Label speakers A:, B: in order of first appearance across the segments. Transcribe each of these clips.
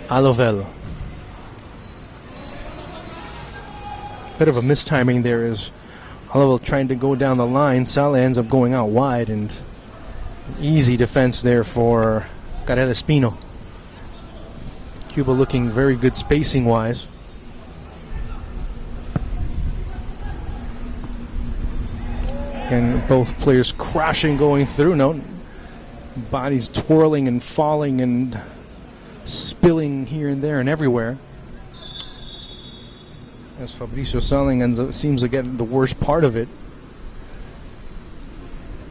A: Alovel. Bit of a mistiming there as Alovel trying to go down the line. Sale ends up going out wide, and easy defense there for Carel Espino. Cuba looking very good spacing wise. And both players crashing going through. No, bodies twirling and falling and spilling here and there and everywhere. As Fabricio Saling seems to get the worst part of it.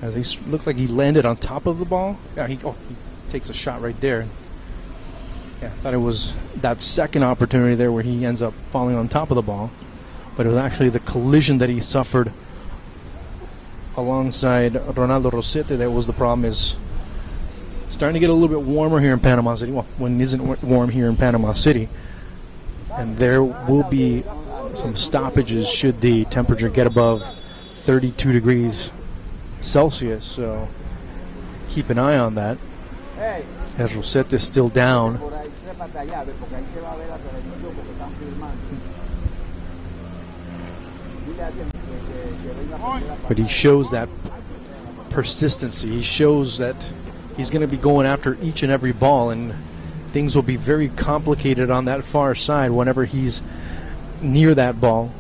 A: As he looked like he landed on top of the ball. Yeah, he takes a shot right there. Yeah, I thought it was that second opportunity there where he ends up falling on top of the ball. But it was actually the collision that he suffered alongside Ronaldo Rosete that was the problem. Is starting to get a little bit warmer here in Panama City. Well, when it isn't warm here in Panama City. And there will be some stoppages should the temperature get above 32 degrees Celsius. So keep an eye on that. As Rosete is still down. But he shows that persistency. He shows that he's going to be going after each and every ball, and things will be very complicated on that far side whenever he's near that ball.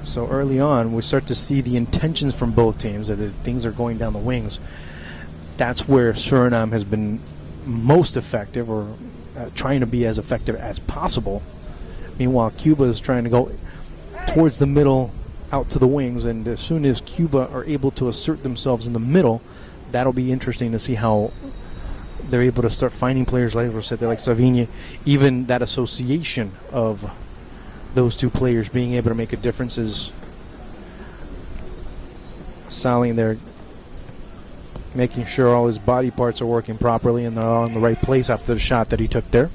A: So early on, we start to see the intentions from both teams, that things are going down the wings. That's where Suriname has been most effective, or trying to be as effective as possible. Meanwhile, Cuba is trying to go towards the middle, out to the wings, and as soon as Cuba are able to assert themselves in the middle, that'll be interesting to see how they're able to start finding players like Rosete, like Savigne, even that association of those two players being able to make a difference. Is Saling there making sure all his body parts are working properly and they're all in the right place after the shot that he took there.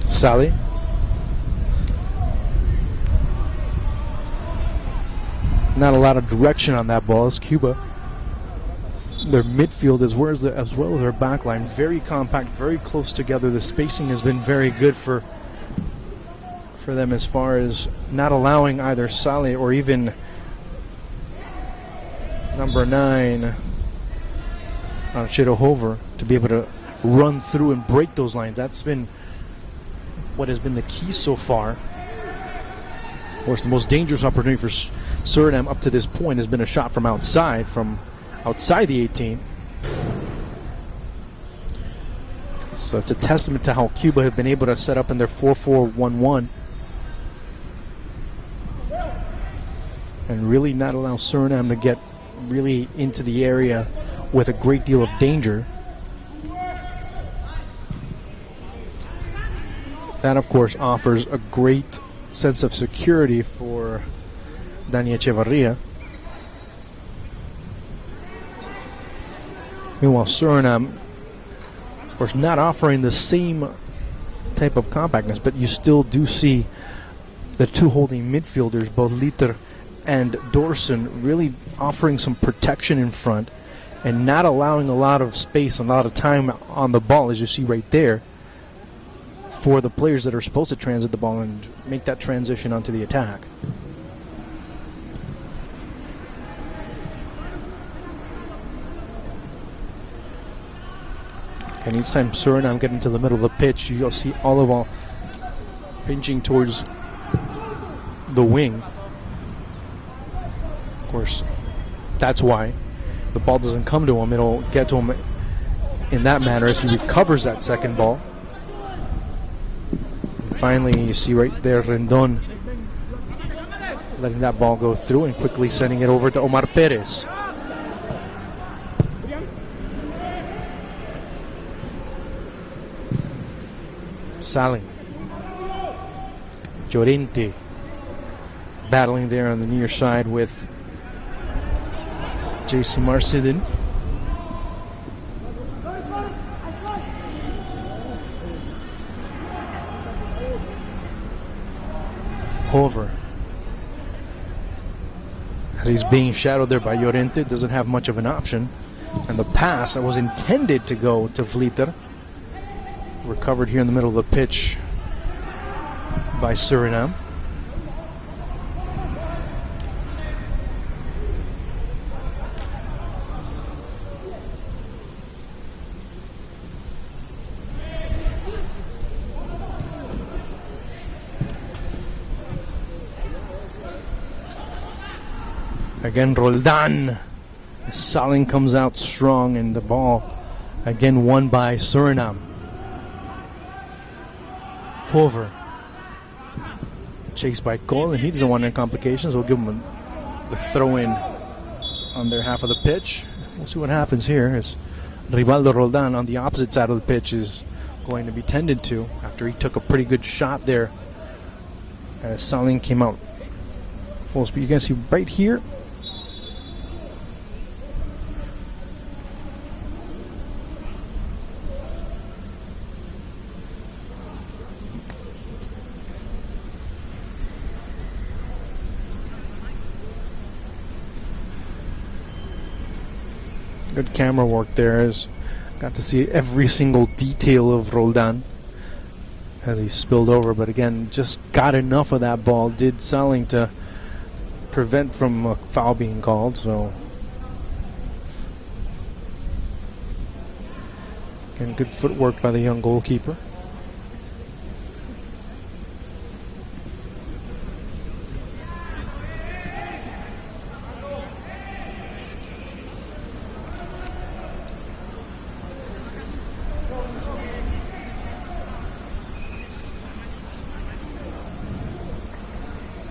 A: Sally. Not a lot of direction on that ball. It's Cuba. Their midfield as well as their back line, very compact, very close together. The spacing has been very good for them as far as not allowing either Sally or even number 9 Archero Hover to be able to run through and break those lines. That's been what has been the key so far. Of course, the most dangerous opportunity for Suriname up to this point has been a shot from outside the 18. So it's a testament to how Cuba have been able to set up in their 4-4-1-1 and really not allow Suriname to get really into the area with a great deal of danger. That, of course, offers a great sense of security for Dani Echevarria. Meanwhile, Suriname, of course, not offering the same type of compactness, but you still do see the two holding midfielders, both Liter and Dorson, really offering some protection in front and not allowing a lot of space and a lot of time on the ball, as you see right there, for the players that are supposed to transit the ball and make that transition onto the attack. And each time Suriname get into the middle of the pitch, you'll see Olival pinching towards the wing. Of course, that's why the ball doesn't come to him. It'll get to him in that manner as he recovers that second ball. And finally, you see right there Rendon letting that ball go through and quickly sending it over to Omar Perez. Saling. Llorente battling there on the near side with J.C. Marcidin. Hover, as he's being shadowed there by Llorente, doesn't have much of an option. And the pass that was intended to go to Vlieter, recovered here in the middle of the pitch by Suriname. Again, Roldan. Saling comes out strong, and the ball again won by Suriname. Hover. Chased by Cole, and he doesn't want any complications. We'll give him the throw-in on their half of the pitch. We'll see what happens here as Rivaldo Roldan on the opposite side of the pitch is going to be tended to after he took a pretty good shot there as Saling came out full speed. You can see right here. Good camera work there. As got to see every single detail of Roldan as he spilled over, but again, just got enough of that ball. Did Saling to prevent from a foul being called. So again, good footwork by the young goalkeeper.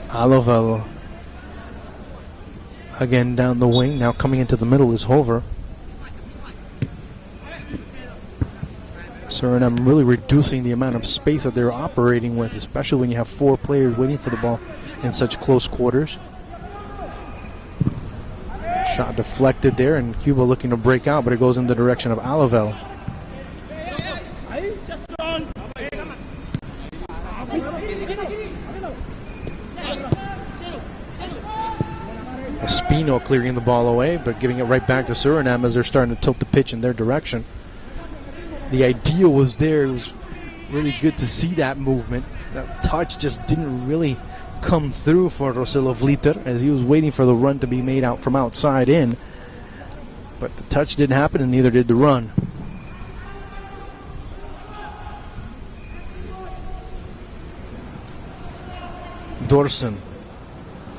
A: Alovel again down the wing. Now coming into the middle is Hover. Suriname really reducing the amount of space that they're operating with, especially when you have four players waiting for the ball in such close quarters. Shot deflected there, and Cuba looking to break out, but it goes in the direction of Alovel. Espino clearing the ball away, but giving it right back to Suriname as they're starting to tilt the pitch in their direction. The idea was there. It was really good to see that movement. That touch just didn't really come through for Rosillo Vlieter as he was waiting for the run to be made out from outside in. But the touch didn't happen, and neither did the run. Dorson,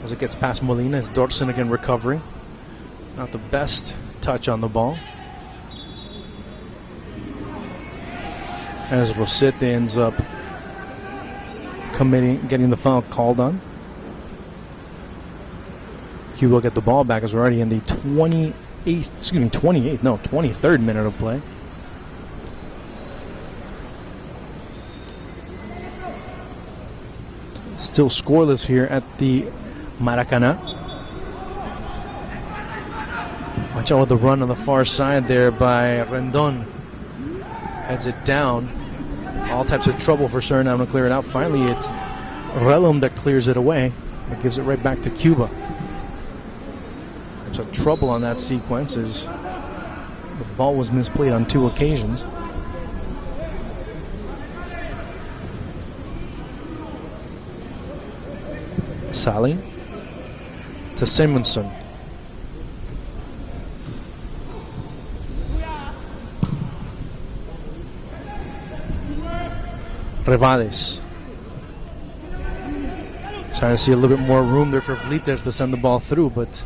A: as it gets past Molina, is Dorson again recovering. Not the best touch on the ball. As Rosete ends up getting the foul called on. Cuba will get the ball back as we're already in the 23rd minute of play. Still scoreless here at the Maracana. Watch out with the run on the far side there by Rendon. Heads it down. All types of trouble for Suriname to clear it out. Finally, it's Relum that clears it away. It gives it right back to Cuba. Types of trouble on that sequence as the ball was misplayed on two occasions. Saling to Simonson. Revades. Trying to see a little bit more room there for Vlieter to send the ball through, but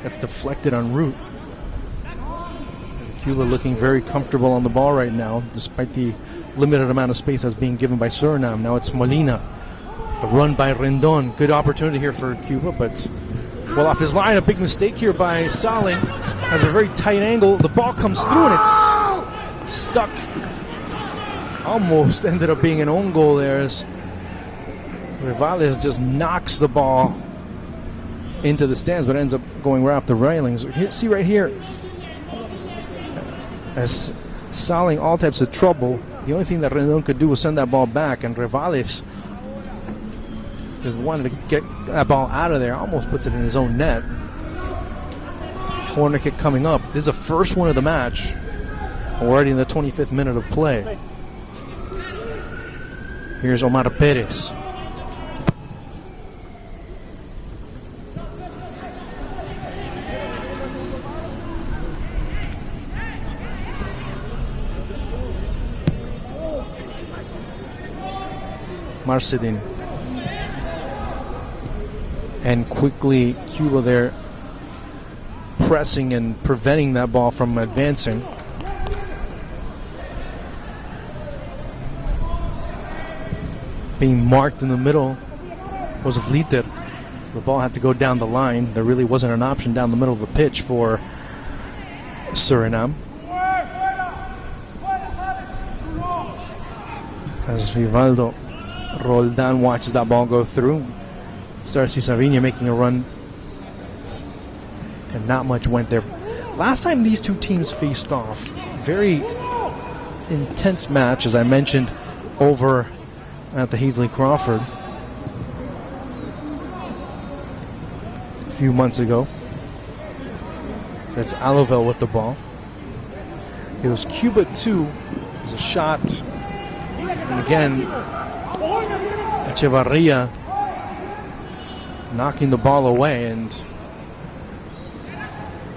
A: that's deflected en route. And Cuba looking very comfortable on the ball right now, despite the limited amount of space that's being given by Suriname. Now it's Molina. The run by Rendon. Good opportunity here for Cuba, but well off his line. A big mistake here by Saling. Has a very tight angle. The ball comes through and it's stuck. Almost ended up being an own goal there as Rivales just knocks the ball into the stands, but ends up going right off the railings. Here, see right here, as Saling all types of trouble. The only thing that Rendon could do was send that ball back, and Rivales just wanted to get that ball out of there. Almost puts it in his own net. Corner kick coming up. This is the first one of the match. Already in the 25th minute of play. Here's Omar Perez. Marcedin. And quickly Cuba there pressing and preventing that ball from advancing. Being marked in the middle was Vliter. So the ball had to go down the line. There really wasn't an option down the middle of the pitch for Suriname. As Rivaldo Roldan watches that ball go through. Starts to see Savinia making a run. And not much went there. Last time these two teams faced off, very intense match, as I mentioned, over at the Hazley Crawford a few months ago. That's Alovel with the ball. It was Cuba 2. There's a shot. And again, Echevarria knocking the ball away, and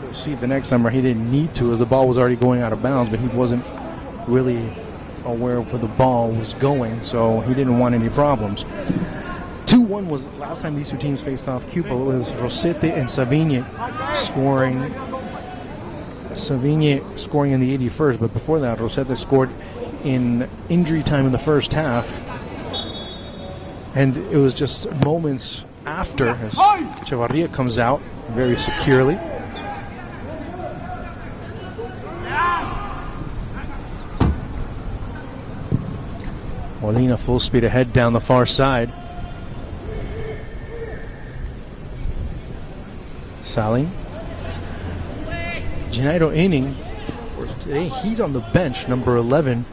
A: you'll see the next time where he didn't need to, as the ball was already going out of bounds, but he wasn't really aware of where the ball was going, so he didn't want any problems. 2-1 was last time these two teams faced off. Cuba was Rosete and Savigne scoring. Savigne scoring in the 81st, but before that, Rosete scored in injury time in the first half. And it was just moments after as Echevarria comes out very securely. Molina full speed ahead down the far side. Saling. Janeiro Inning. Today he's on the bench, number 11.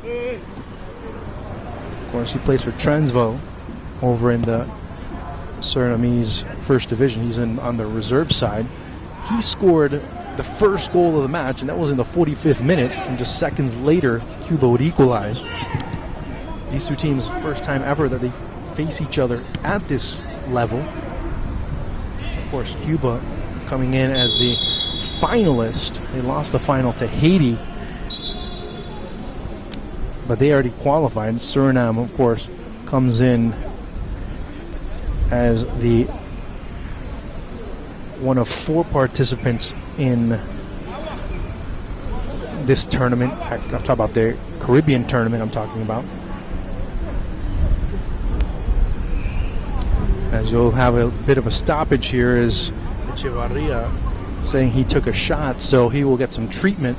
A: Of course, he plays for Transvo over in the Surinamese First Division. He's on the reserve side. He scored the first goal of the match, and that was in the 45th minute. And just seconds later, Cuba would equalize. These two teams, first time ever that they face each other at this level. Of course, Cuba coming in as the finalist. They lost the final to Haiti, but they already qualified. Suriname, of course, comes in as the one of 4 participants in this tournament. I'm talking about the Caribbean tournament I'm talking about. As you'll have a bit of a stoppage here is Echevarria saying he took a shot, so he will get some treatment.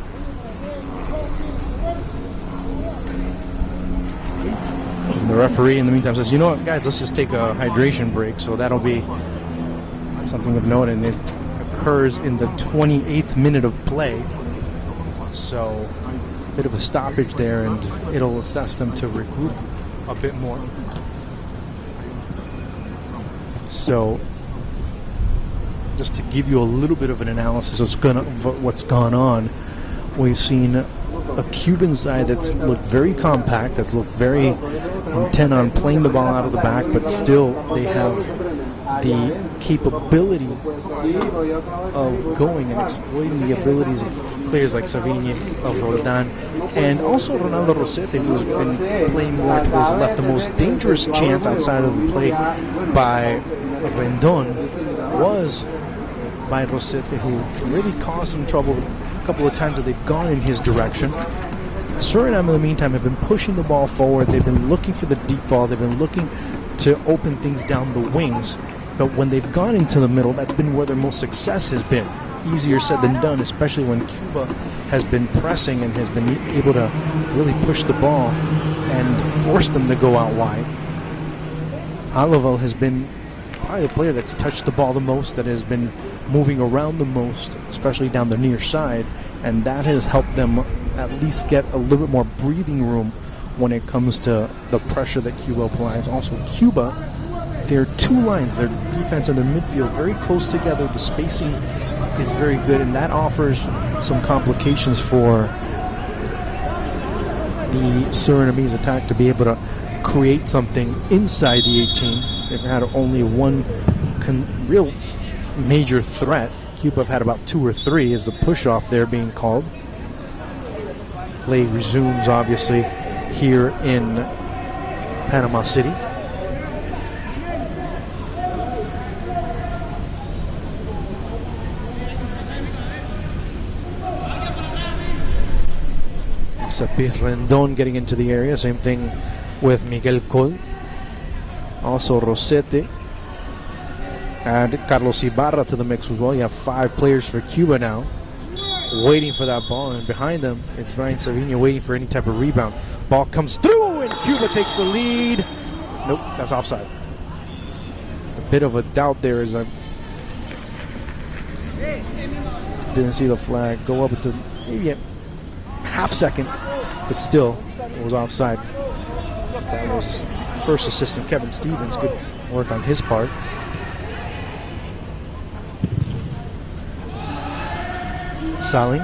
A: And the referee in the meantime says, you know what, guys, let's just take a hydration break. So that'll be something of note, and it occurs in the 28th minute of play. So a bit of a stoppage there, and it'll assess them to regroup a bit more. So just to give you a little bit of an analysis of what's gone on, we've seen a Cuban side that's looked very compact, that's looked very intent on playing the ball out of the back, but still they have the capability of going and exploiting the abilities of players like Savigne, of Roldan, and also Ronaldo Rosete, who's been playing more towards the left. The most dangerous chance outside of the play by Rendon was by Rosete, who really caused some trouble couple of times that they've gone in his direction. Suriname, in the meantime, have been pushing the ball forward. They've been looking for the deep ball. They've been looking to open things down the wings. But when they've gone into the middle, that's been where their most success has been. Easier said than done, especially when Cuba has been pressing and has been able to really push the ball and force them to go out wide. Olivel has been probably the player that's touched the ball the most, that has been moving around the most, especially down the near side, and that has helped them at least get a little bit more breathing room when it comes to the pressure that Cuba applies. Also, Cuba, their two lines, their defense and their midfield, very close together. The spacing is very good, and that offers some complications for the Surinamese attack to be able to create something inside the 18. They've had only one real major threat. Cuba have had about 2 or 3. Is the push-off there being called. Play resumes, obviously, here in Panama City. Sapir Rendon getting into the area. Same thing with Miguel Col. Also Rosete. Add Carlos Ibarra to the mix as well. You have 5 players for Cuba now, waiting for that ball, and behind them it's Brian Savinho waiting for any type of rebound. Ball comes through and Cuba takes the lead. Nope, that's offside. A bit of a doubt there as I didn't see the flag go up to maybe a half second, but still it was offside. That was first assistant Kevin Stevens. Good work on his part. Saling.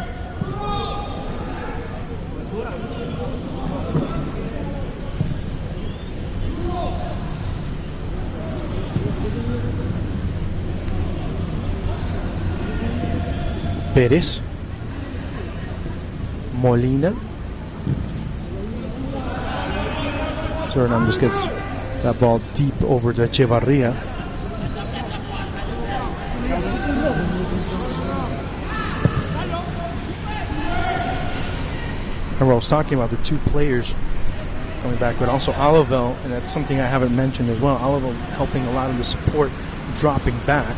A: Perez. Molina. Suriname just gets that ball deep over to Echevarria. I was talking about the 2 players coming back, but also Olivel, and that's something I haven't mentioned as well. Olivel helping a lot of the support, dropping back.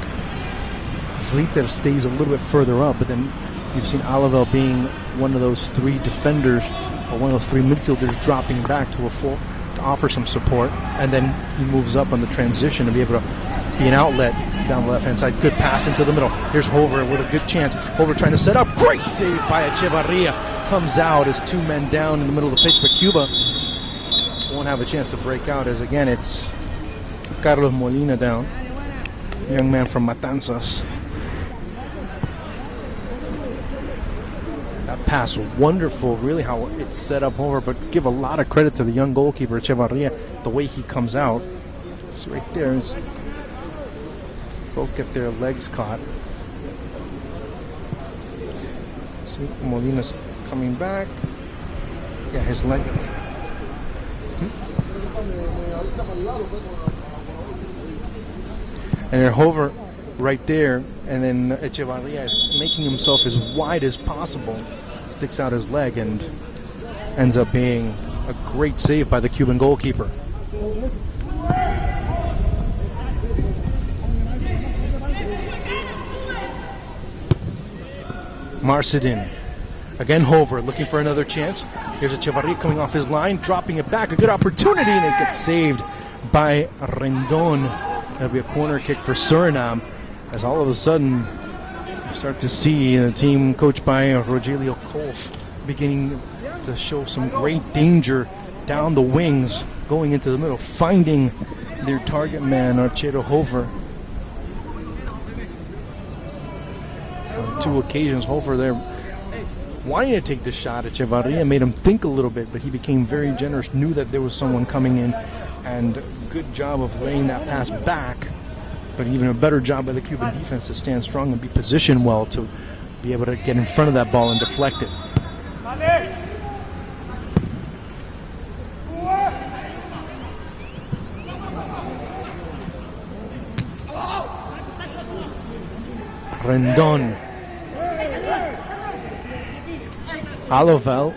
A: Vlieter stays a little bit further up, but then you've seen Olivel being one of those 3 defenders, or one of those 3 midfielders dropping back to offer some support, and then he moves up on the transition to be able to be an outlet down the left-hand side. Good pass into the middle. Here's Hover with a good chance. Hover trying to set up. Great save by Echevarria. Comes out as 2 men down in the middle of the pitch, but Cuba won't have a chance to break out, as again it's Carlos Molina down, young man from Matanzas. That pass, wonderful, really how it's set up over, but give a lot of credit to the young goalkeeper Echevarria, the way he comes out. See right there, both get their legs caught. Let's see, Molina's coming back. Yeah, his leg. And then Hover right there, and then Echevarria making himself as wide as possible, sticks out his leg and ends up being a great save by the Cuban goalkeeper. Marcedin. Again, Hover looking for another chance. Here's Echevarria coming off his line, dropping it back. A good opportunity, and it gets saved by Rendon. That'll be a corner kick for Suriname, as all of a sudden you start to see the team coached by Rogelio Kolf beginning to show some great danger down the wings, going into the middle, finding their target man, Archero Hover. On 2 occasions, Hover there wanting to take the shot at Echevarria, made him think a little bit, but he became very generous, knew that there was someone coming in, and good job of laying that pass back, but even a better job by the Cuban defense to stand strong and be positioned well to be able to get in front of that ball and deflect it. Rendon. Alovel.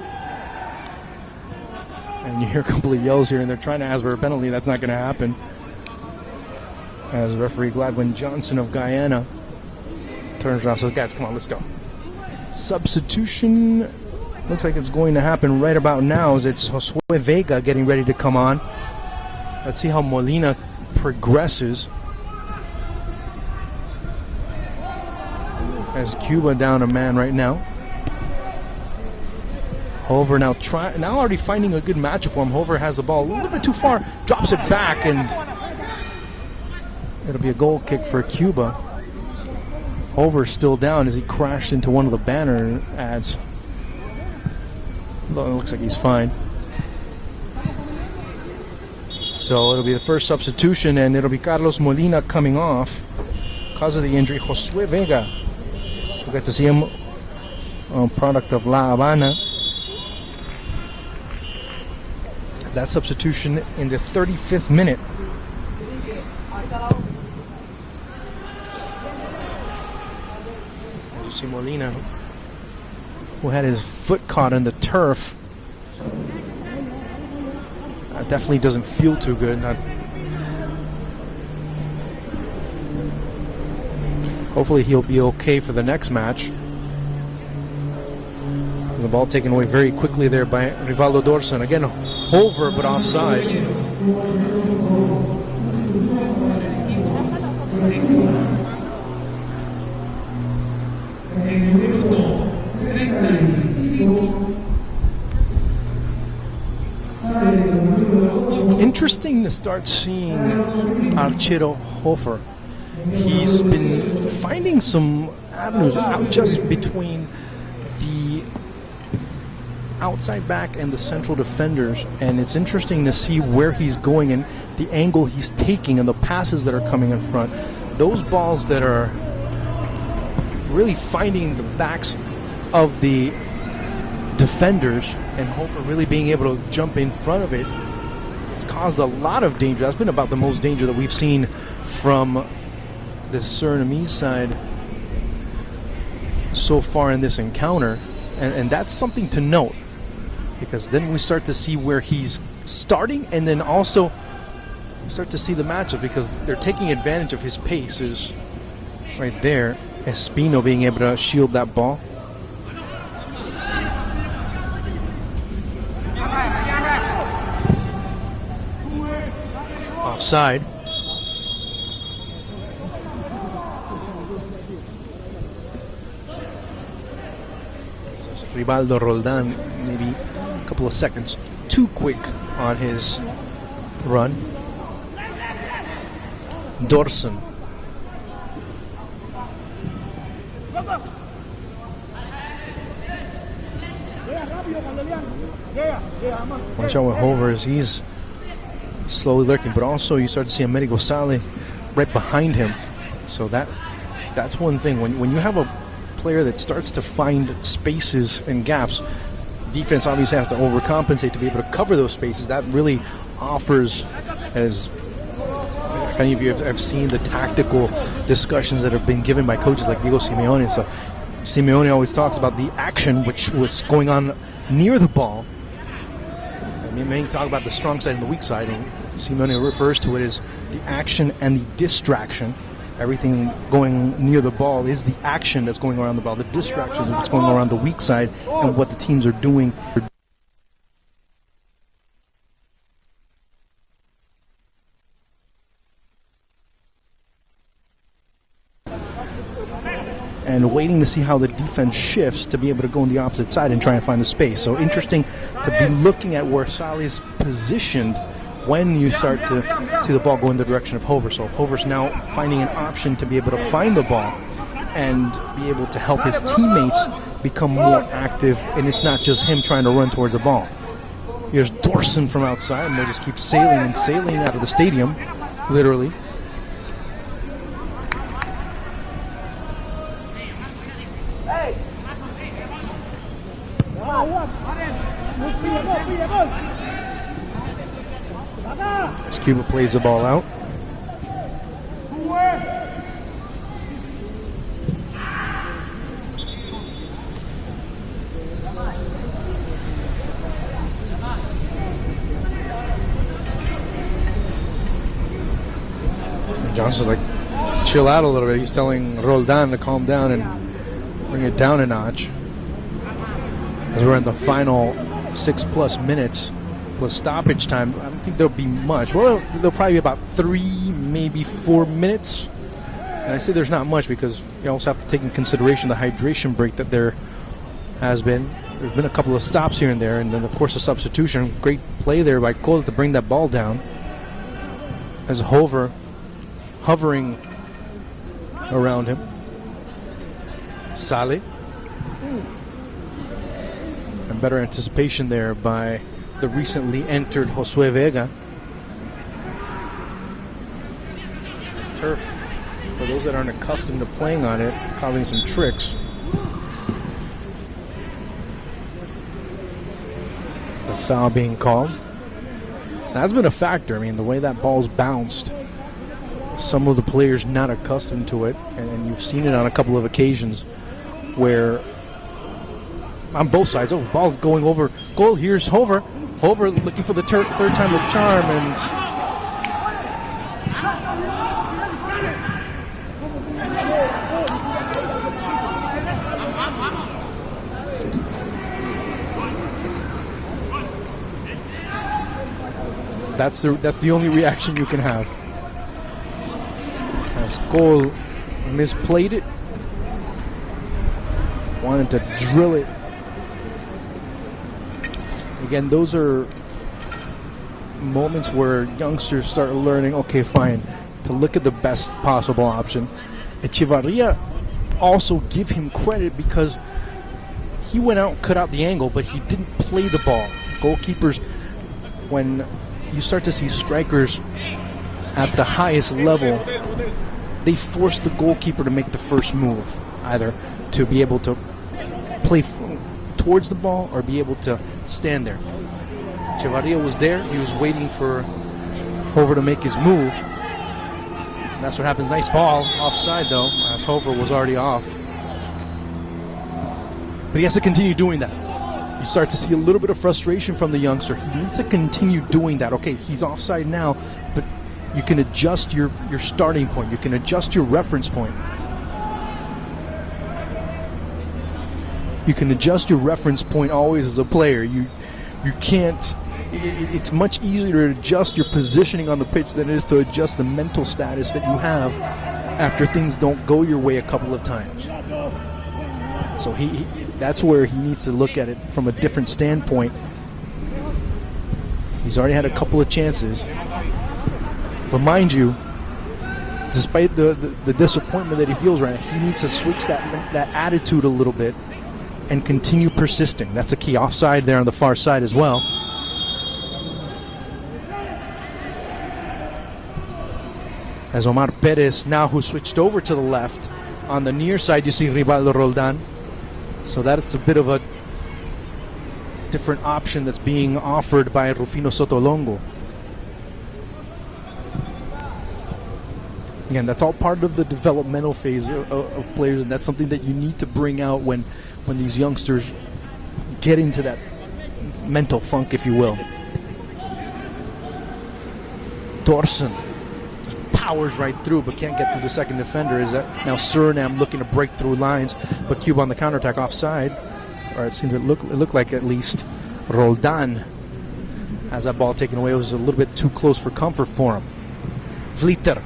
A: And you hear a couple of yells here, and they're trying to ask for a penalty. That's not going to happen. As referee Gladwin Johnson of Guyana turns around and says, guys, come on, let's go. Substitution looks like it's going to happen right about now, as it's Josue Vega getting ready to come on. Let's see how Molina progresses. As Cuba down a man right now. Hover now already finding a good matchup for him. Hover has the ball a little bit too far, drops it back, and it'll be a goal kick for Cuba. Hover still down as he crashed into one of the banner ads. Though it looks like he's fine. So it'll be the first substitution, and it'll be Carlos Molina coming off because of the injury. Josue Vega, we got to see him, product of La Habana. That substitution in the 35th minute. As you see Molina, who had his foot caught in the turf. That definitely doesn't feel too good. Hopefully he'll be okay for the next match. The ball taken away very quickly there by Rivaldo Dorson. Again, Hover, but offside. Interesting to start seeing Archero Hofer. He's been finding some avenues out just between the outside back and the central defenders, and it's interesting to see where he's going and the angle he's taking and the passes that are coming in front. Those balls that are really finding the backs of the defenders and Hofer really being able to jump in front of it. It's caused a lot of danger. That's been about the most danger that we've seen from the Surinamese side so far in this encounter, and that's something to note, because then we start to see where he's starting, and then also we start to see the matchup, because they're taking advantage of his paces right there. Espino being able to shield that ball. Offside. Rivaldo Roldan, maybe a couple of seconds too quick on his run. Dorson. Watch out with Hover as he's slowly lurking, but also you start to see Amerigo Sale right behind him. So that's one thing. When you have a player that starts to find spaces and gaps, defense obviously has to overcompensate to be able to cover those spaces. That really offers, as if any of you have seen the tactical discussions that have been given by coaches like Diego Simeone. So Simeone always talks about the action which was going on near the ball. I mean, many talk about the strong side and the weak side, and Simeone refers to it as the action and the distraction. Everything going near the ball is the action that's going around the ball. The distraction is what's going around the weak side and what the teams are doing. And waiting to see how the defense shifts to be able to go on the opposite side and try and find the space. So interesting to be looking at where Sale is positioned when you start to see the ball go in the direction of Hover. So Hover's now finding an option to be able to find the ball and be able to help his teammates become more active, and it's not just him trying to run towards the ball. Here's Dorson from outside, and they just keep sailing and sailing out of the stadium, literally. As Cuba plays the ball out. Johnson's like, chill out a little bit. He's telling Roldan to calm down and bring it down a notch. As we're in the final 6+ minutes plus stoppage time, I don't think there'll be much. Well, there'll probably be about 3, maybe 4 minutes. And I say there's not much because you also have to take in consideration the hydration break that there has been. There's been a couple of stops here and there, and then of course a substitution. Great play there by Cole to bring that ball down. As hovering around him. Sale. And better anticipation there by the recently entered Josue Vega. Turf, for those that aren't accustomed to playing on it, causing some tricks. The foul being called. That's been a factor. I mean, the way that ball's bounced, some of the players not accustomed to it, and you've seen it on a couple of occasions where on both sides, ball's going over goal. Here's Hover looking for the third time the charm, and that's the only reaction you can have. As Cole misplayed it, wanted to drill it. Again, those are moments where youngsters start learning, okay, fine, to look at the best possible option. Echevarria, also give him credit because he went out, cut out the angle, but he didn't play the ball. Goalkeepers, when you start to see strikers at the highest level, they force the goalkeeper to make the first move, either to be able to play towards the ball or be able to stand there. Echevarria was there. He was waiting for Hover to make his move. And that's what happens. Nice ball. Offside, though, as Hover was already off. But he has to continue doing that. You start to see a little bit of frustration from the youngster. He needs to continue doing that. Okay, he's offside now, but you can adjust your starting point. You can adjust your reference point. You can adjust your reference point always as a player. You can't. It's much easier to adjust your positioning on the pitch than it is to adjust the mental status that you have after things don't go your way a couple of times. So that's where he needs to look at it from a different standpoint. He's already had a couple of chances. But mind you, despite the disappointment that he feels right now, he needs to switch that attitude a little bit and continue persisting. That's the key. Offside there on the far side as well. As Omar Perez now, who switched over to the left, on the near side you see Rivaldo Roldan. So that's a bit of a different option that's being offered by Rufino Sotolongo. Again, that's all part of the developmental phase of players, and that's something that you need to bring out when these youngsters get into that mental funk, if you will. Dorson just powers right through, but can't get through the second defender. Is that now Suriname looking to break through lines, but Cuba on the counterattack offside. Or it seemed to look like at least Roldan has that ball taken away. It was a little bit too close for comfort for him. Vliter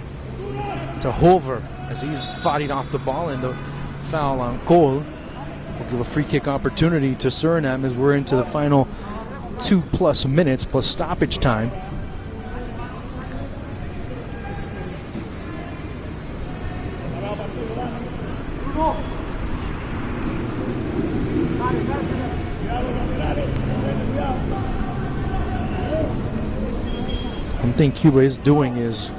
A: to Hover as he's bodied off the ball, and the foul on Cole will give a free kick opportunity to Suriname as we're into the final 2+ minutes plus stoppage time. One thing Cuba is doing is,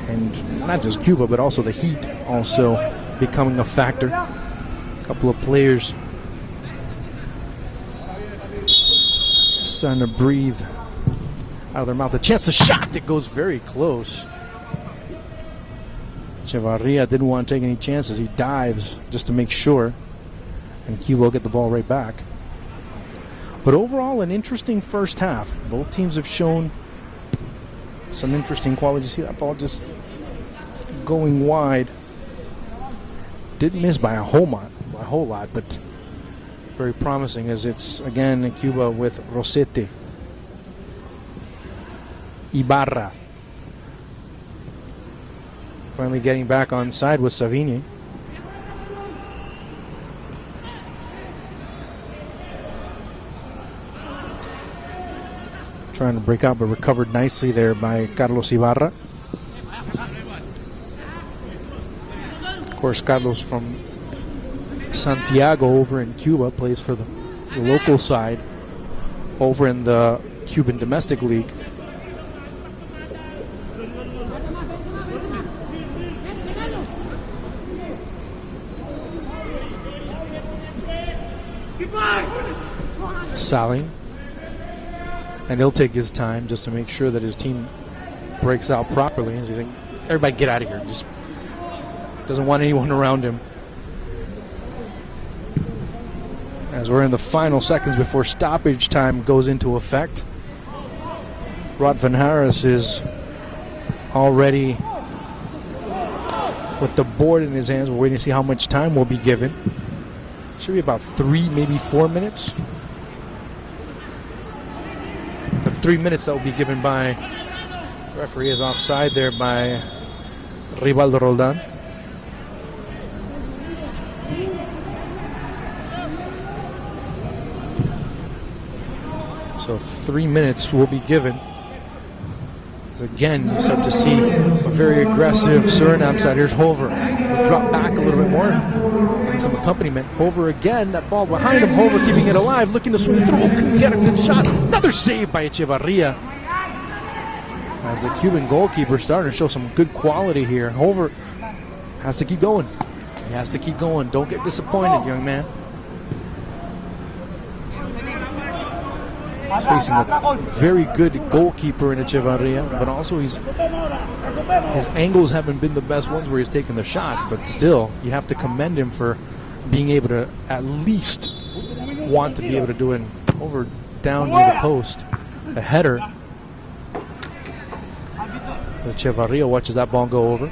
A: and not just Cuba, but also the heat also becoming a factor. A couple of players starting to breathe out of their mouth. A chance, a shot that goes very close. Echevarria didn't want to take any chances. He dives just to make sure, and Cuba will get the ball right back. But overall, an interesting first half. Both teams have shown some interesting quality. See that ball just going wide. Didn't miss by a whole lot, but very promising as it's again Cuba with Rosete. Ibarra finally getting back on side with Savini. Trying to break out, but recovered nicely there by Carlos Ibarra. Of course, Carlos from Santiago over in Cuba plays for the local side over in the Cuban Domestic League. Saling. And he'll take his time just to make sure that his team breaks out properly. He's like, everybody get out of here. Just doesn't want anyone around him. As we're in the final seconds before stoppage time goes into effect. Rod Van Harris is already with the board in his hands. We're waiting to see how much time will be given. Should be about 3, maybe 4 minutes. The 3 minutes that will be given by the referee is offside there by Rivaldo Roldan. So 3 minutes will be given. Again, you start to see a very aggressive Suriname side. Here's Hover. He'll drop back a little bit more. Getting some accompaniment. Hover again. That ball behind him. Hover keeping it alive. Looking to swing through. Couldn't get a good shot. Another save by Echevarria. As the Cuban goalkeeper starting to show some good quality here. Hover has to keep going. He has to keep going. Don't get disappointed, young man. He's facing a very good goalkeeper in Echevarria, but also his angles haven't been the best ones where he's taken the shot, but still, you have to commend him for being able to at least want to be able to do an over down near the post, a header. Echevarria watches that ball go over.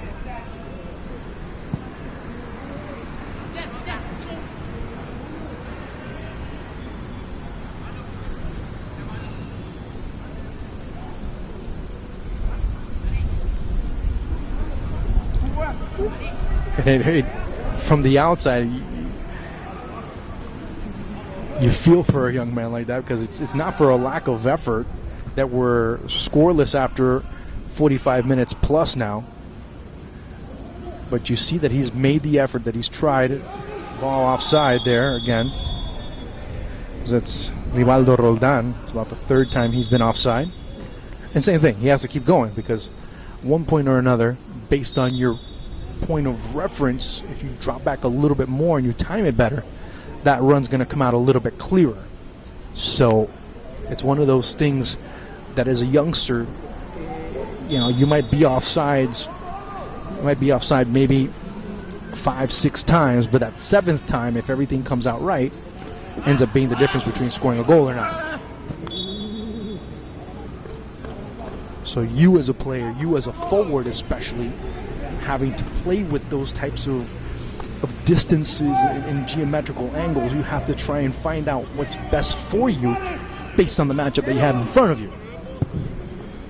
A: And from the outside, you feel for a young man like that because it's not for a lack of effort that we're scoreless after 45 minutes plus now. But you see that he's made the effort, that he's tried. Ball offside there again. That's Rivaldo Roldan. It's about the third time he's been offside. And same thing, he has to keep going because one point or another, based on your point of reference, if you drop back a little bit more and you time it better, that run's going to come out a little bit clearer. So it's one of those things that as a youngster, you know, you might be offside maybe 5-6 times, but that 7th time, if everything comes out right, ends up being the difference between scoring a goal or not. So you as a player, you as a forward especially, having to play with those types of distances and geometrical angles, you have to try and find out what's best for you based on the matchup that you have in front of you.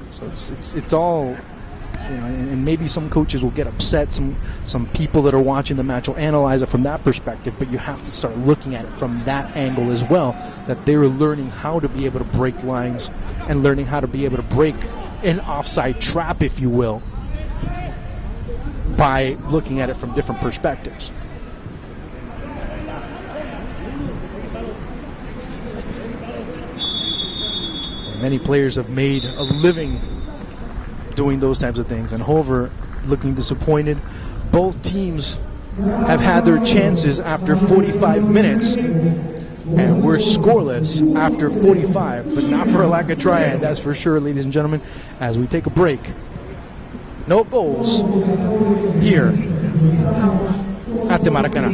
A: So it's all, you know, and maybe some coaches will get upset, some people that are watching the match will analyze it from that perspective, but you have to start looking at it from that angle as well, that they're learning how to be able to break lines and learning how to be able to break an offside trap, if you will, by looking at it from different perspectives. And many players have made a living doing those types of things, and Hover looking disappointed. Both teams have had their chances after 45 minutes, and we're scoreless after 45, but not for a lack of trying, that's for sure, ladies and gentlemen, as we take a break. No goals here at the Maracanã.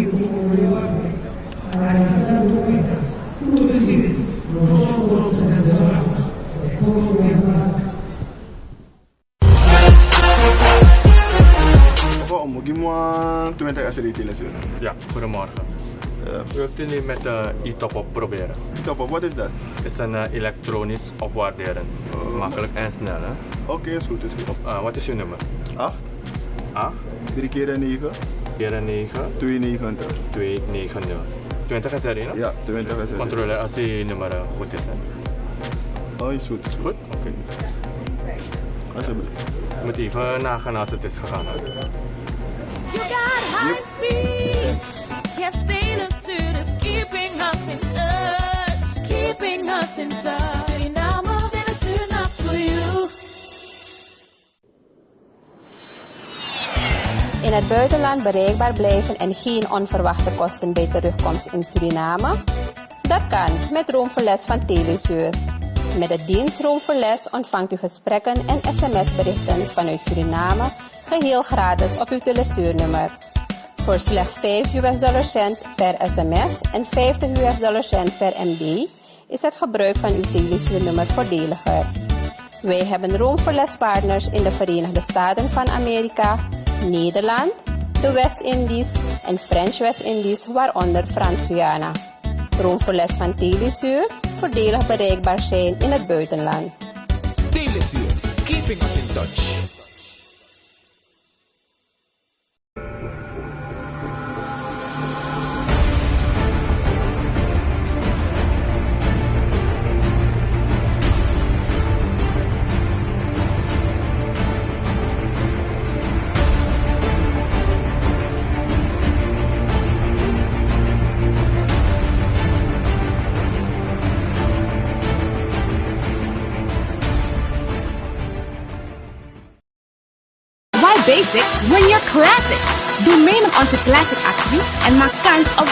B: 20 SRI-telesuur.
C: Ja, goedemorgen. Wilt u nu met de e-top-up proberen?
B: E-top-up, wat is dat?
C: Het is een elektronisch opwaarderen. Makkelijk en snel, hè?
B: Oké, is goed, is goed.
C: Wat is uw nummer?
B: 8,
C: 8,
B: 3 keer 9,
C: 9,
B: 290.
C: 290. 20 is erin, hè?
B: Ja, 20 SRI.
C: Controleer als die nummer goed is, hè?
B: Oh, is goed, is goed.
C: Goed? Oké.
B: Alsjeblieft.
C: Je moet even nagaan als het is gegaan, hè?
D: You got high speed. Yes, telesuur is keeping us in touch. Keeping us in touch. Suriname, telesuur not for you.
E: In het buitenland bereikbaar blijven en geen onverwachte kosten bij terugkomst in Suriname? Dat kan met Room voor Les van Telesuur. Met de dienst Room voor Les ontvangt u gesprekken en sms-berichten vanuit Suriname geheel gratis op uw telesuurnummer. Voor slechts $5 per sms en $50 per MB is het gebruik van uw telesuurnummer voordeliger. Wij hebben Room voor Les partners in de Verenigde Staten van Amerika, Nederland, de West-Indies en French West-Indies, waaronder Frans-Guyana. Room voor Les van Telesuur, voordelig bereikbaar zijn in het buitenland.
F: Telesuur, keeping us in touch.
G: Basic when you're classic. Doe mee met onze classic actie en maak kans op 15.000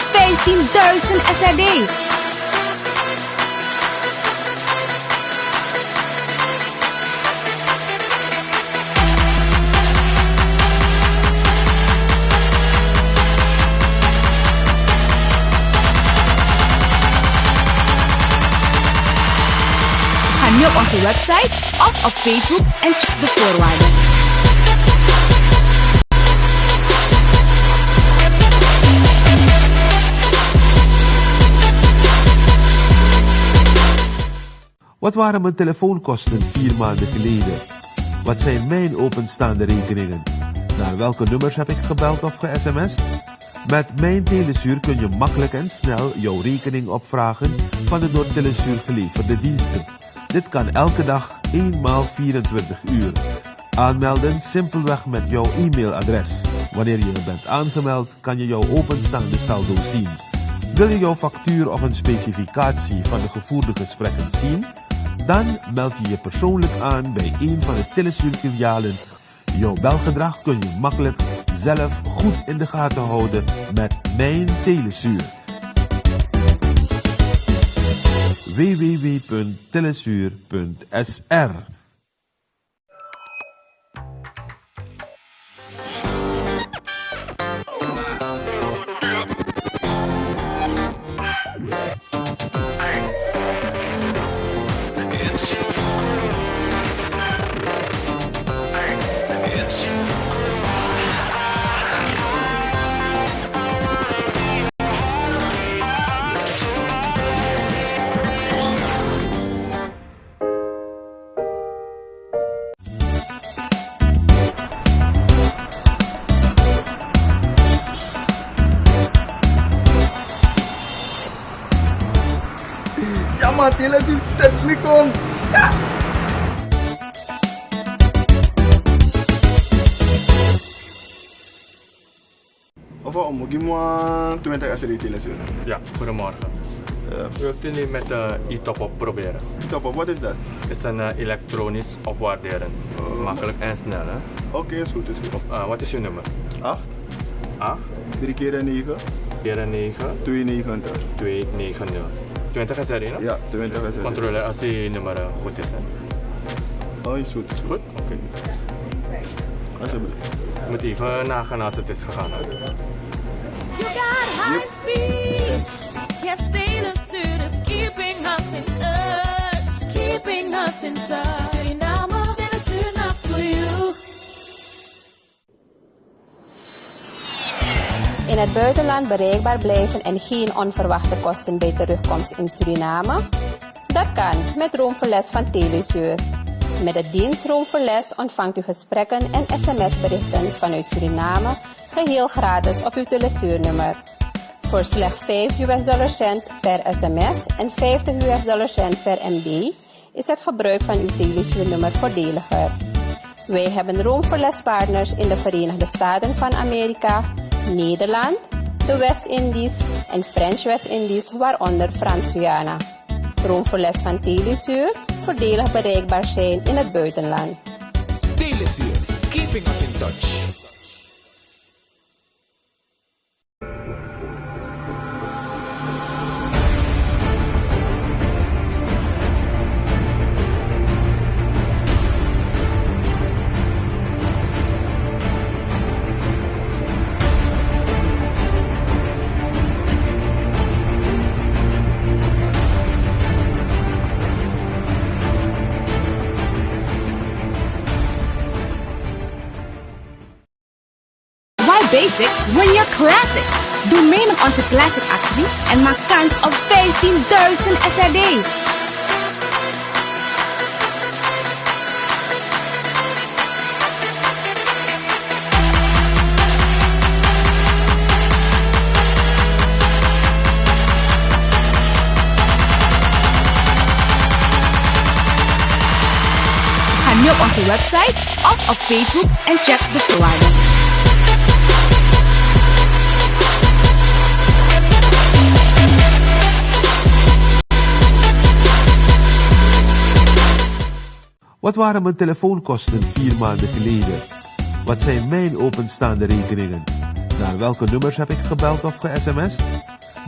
G: SRD. Ga nu op onze website of op Facebook en check de voorwaarden.
H: Wat waren mijn telefoonkosten 4 maanden geleden? Wat zijn mijn openstaande rekeningen? Naar welke nummers heb ik gebeld of ge-sms'd? Met Mijn Telesuur kun je makkelijk en snel jouw rekening opvragen van de door Telesuur geleverde diensten. Dit kan elke dag, 1 maal 24 uur. Aanmelden simpelweg met jouw e-mailadres. Wanneer je bent aangemeld, kan je jouw openstaande saldo zien. Wil je jouw factuur of een specificatie van de gevoerde gesprekken zien? Dan meld je je persoonlijk aan bij een van de Telesuur-filialen. Jouw belgedrag kun je makkelijk zelf goed in de gaten houden met Mijn Telesuur. www.telesuur.sr
B: Ja, maar telesuur zet me kom. Ja. Of geef me 20 SRI telesuur.
C: Ja, goedemorgen. Wilt u nu met de e-top-up proberen?
B: E-top-up, wat is dat?
C: Het is een elektronisch opwaarderen. Makkelijk en snel, hè?
B: Oké, is goed, is goed.
C: Wat is uw nummer?
B: 8,
C: 8,
B: 3 keer 9,
C: 9,
B: 290.
C: 290. 20 is erin, hè?
B: Ja, 20 SRI.
C: Controleer als die nummer goed is, hè?
B: Oh, is goed, is goed.
C: Goed? Oké.
B: Alsjeblieft.
C: Je moet even nagaan als het is gegaan, hè?
D: You got high speed. Yes, telesuur is keeping us in touch. Keeping us in touch. Suriname, telesuur not for you.
E: In het buitenland bereikbaar blijven en geen onverwachte kosten bij terugkomst in Suriname? Dat kan met roomverles van Telesur. Met de dienst roomverles ontvangt u gesprekken en sms-berichten vanuit Suriname geheel gratis op uw Telesuurnummer. Voor slechts $5 per sms en $50 per MB is het gebruik van uw Telesuurnummer voordeliger. Wij hebben roomverlespartners in de Verenigde Staten van Amerika, Nederland, de West-Indies en French West-Indies, waaronder Frans-Guyana. Roomverles van Telesur, voordelig bereikbaar zijn in het buitenland.
F: Telesur, keeping us in touch.
G: Basic when you're classic. Doe mee met onze classic actie en maak kans op 15.000 SRD. Ga nu op onze website of op Facebook en check de voorwaarden.
H: Wat waren mijn telefoonkosten 4 maanden geleden? Wat zijn mijn openstaande rekeningen? Naar welke nummers heb ik gebeld of ge-sms'd?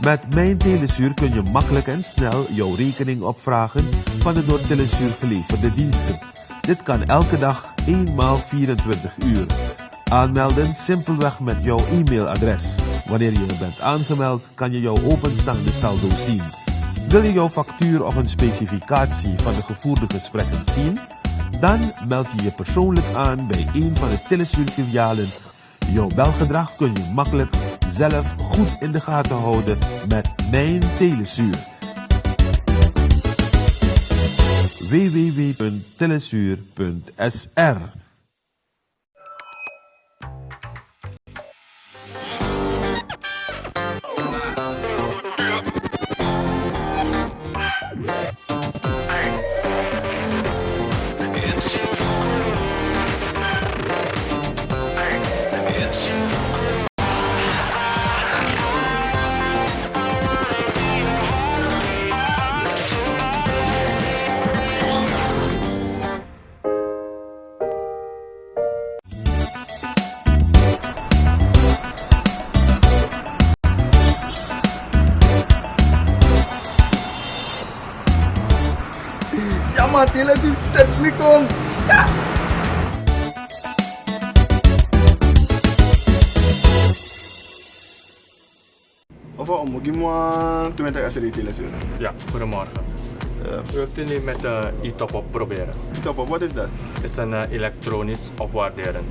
H: Met Mijn Telesuur kun je makkelijk en snel jouw rekening opvragen van de door Telesuur geleverde diensten. Dit kan elke dag 1 maal 24 uur. Aanmelden simpelweg met jouw e-mailadres. Wanneer je bent aangemeld, kan je jouw openstaande saldo zien. Wil je jouw factuur of een specificatie van de gevoerde gesprekken zien? Dan meld je je persoonlijk aan bij een van de Telesuur-filialen. Jouw belgedrag kun je makkelijk zelf goed in de gaten houden met Mijn Telesuur. www.telesuur.sr
B: Ya mati lah tu set ni kong. Ya. Om, gimana tu minta kasih detail lah.
C: Ja, goedemorgen. Wilt u nu met de e-top-up proberen?
B: E-top-up, wat is dat?
C: Het is een elektronisch opwaarderen.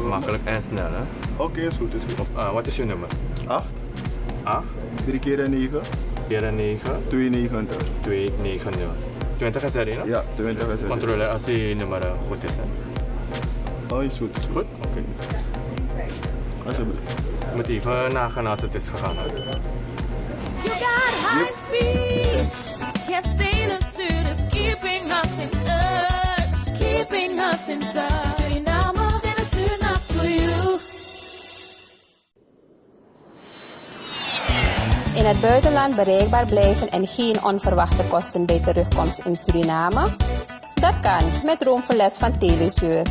C: Makkelijk en snel, hè?
B: Oké, is goed, is goed.
C: Wat is uw nummer?
B: 8,
C: 8,
B: 3 keer 9,
C: keer 9,
B: 290.
C: 290. 20 SRD, hè?
B: Ja, 20 is het.
C: Controleer als die nummer goed is, hè?
B: Oh, is goed.
C: Goed? Oké.
B: Alsjeblieft.
C: Je moet even nagaan als het is gegaan, hè?
D: You got high speed. Yes, Telesur is keeping us in touch. Keeping us in touch. Suriname, Telesur not for you.
E: In het buitenland bereikbaar blijven en geen onverwachte kosten bij terugkomst in Suriname? Dat kan met roomverles van Telesur.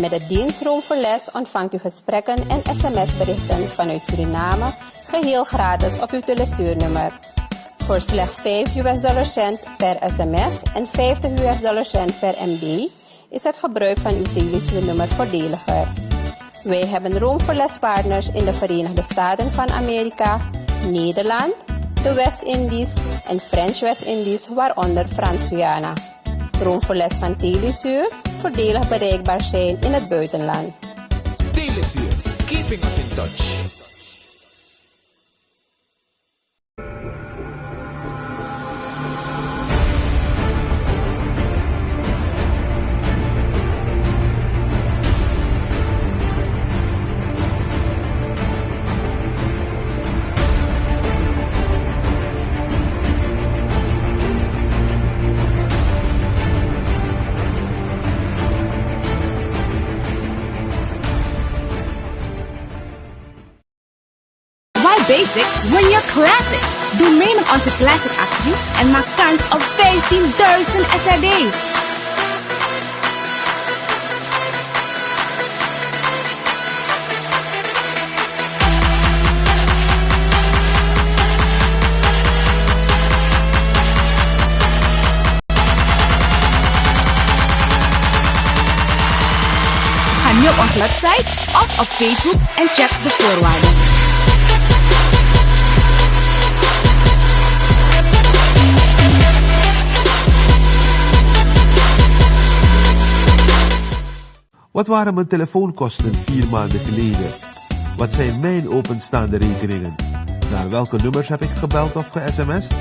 E: Met de dienst roomverles ontvangt u gesprekken en sms-berichten vanuit Suriname geheel gratis op uw Telesuurnummer. Voor slechts $5 per sms en $50 per MB is het gebruik van uw Telesuurnummer voordeliger. Wij hebben roomverlespartners in de Verenigde Staten van Amerika, Nederland, de West-Indies en French West-Indies, waaronder Frans-Guyana. Roomverles van Telesur, voordelig bereikbaar zijn in het buitenland.
F: Telesur, keeping us in touch.
G: basic when you're classic? Doe mee met onze classic actie en maak kans op 15.000 SRD. Ga nu op onze website of op Facebook en check de voorwaarden.
H: Wat waren mijn telefoonkosten 4 maanden geleden? Wat zijn mijn openstaande rekeningen? Naar welke nummers heb ik gebeld of ge-sms'd?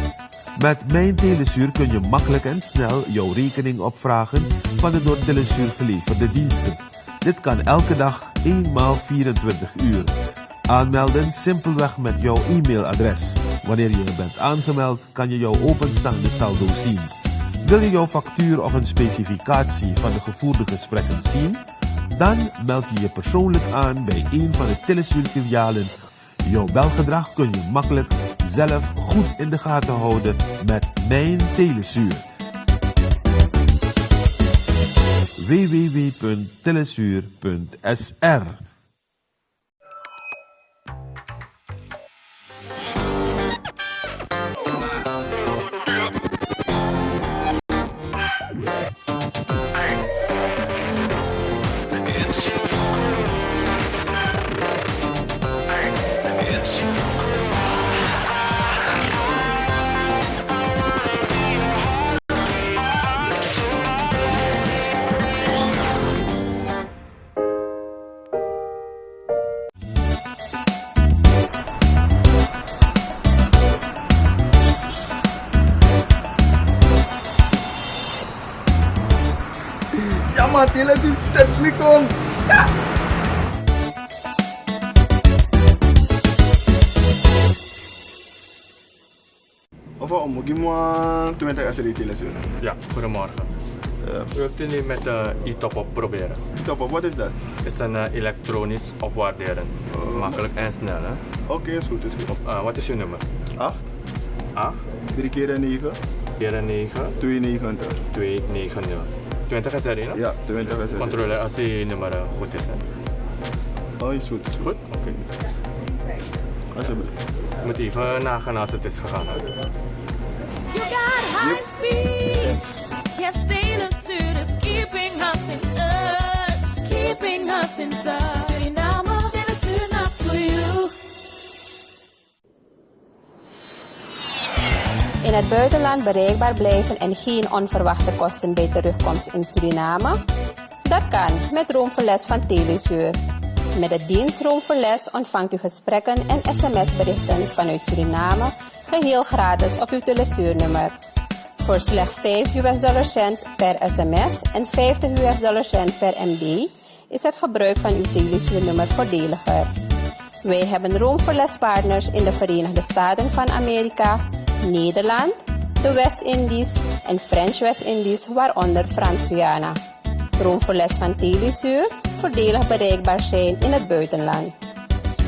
H: Met Mijn Telesuur kun je makkelijk en snel jouw rekening opvragen van de door Telesuur geleverde diensten. Dit kan elke dag 1 maal 24 uur. Aanmelden simpelweg met jouw e-mailadres. Wanneer je bent aangemeld, kan je jouw openstaande saldo zien. Wil je jouw factuur of een specificatie van de gevoerde gesprekken zien? Dan meld je je persoonlijk aan bij een van de Telesuur-filialen. Jouw belgedrag kun je makkelijk zelf goed in de gaten houden met Mijn Telesuur. www.telesuur.sr
B: Ja man, Telesuur zet me kom. Ja. Of gimana 20 SRD Telesuur?
C: Ja, goedemorgen. Wilt u nu met de e-top proberen?
B: E-top, wat is dat?
C: Het is een elektronisch opwaarderen. Makkelijk en snel, hè?
B: Oké, is goed, is goed.
C: Wat is uw nummer?
B: 8,
C: 8,
B: 3 keer 9,
C: 9,
B: 290.
C: 290. 20 SRD, hè?
B: Ja, 20 SRD.
C: Controleer als die nummer goed is, hè?
B: Oh, is goed, is goed.
C: Goed? Oké.
B: Alsjeblieft.
C: Je moet even nagaan als het is gegaan, hè?
D: You got high speed. Yes, Telesuur is keeping us in touch. Keeping us in touch. Suriname, Telesuur not for you.
E: In het buitenland bereikbaar blijven en geen onverwachte kosten bij terugkomst in Suriname? Dat kan met Roomverles van Telesuur. Met de dienst Roomverles ontvangt u gesprekken en sms-berichten vanuit Suriname geheel gratis op uw Telesuurnummer. Voor slechts $5 per sms en $50 per MB is het gebruik van uw Telesuurnummer voordeliger. Wij hebben Roomverles-partners in de Verenigde Staten van Amerika, Nederland, de West-Indies en French West-Indies, waaronder Frans-Guyana. Roomverles van Telesuur, voordelig bereikbaar zijn in het buitenland.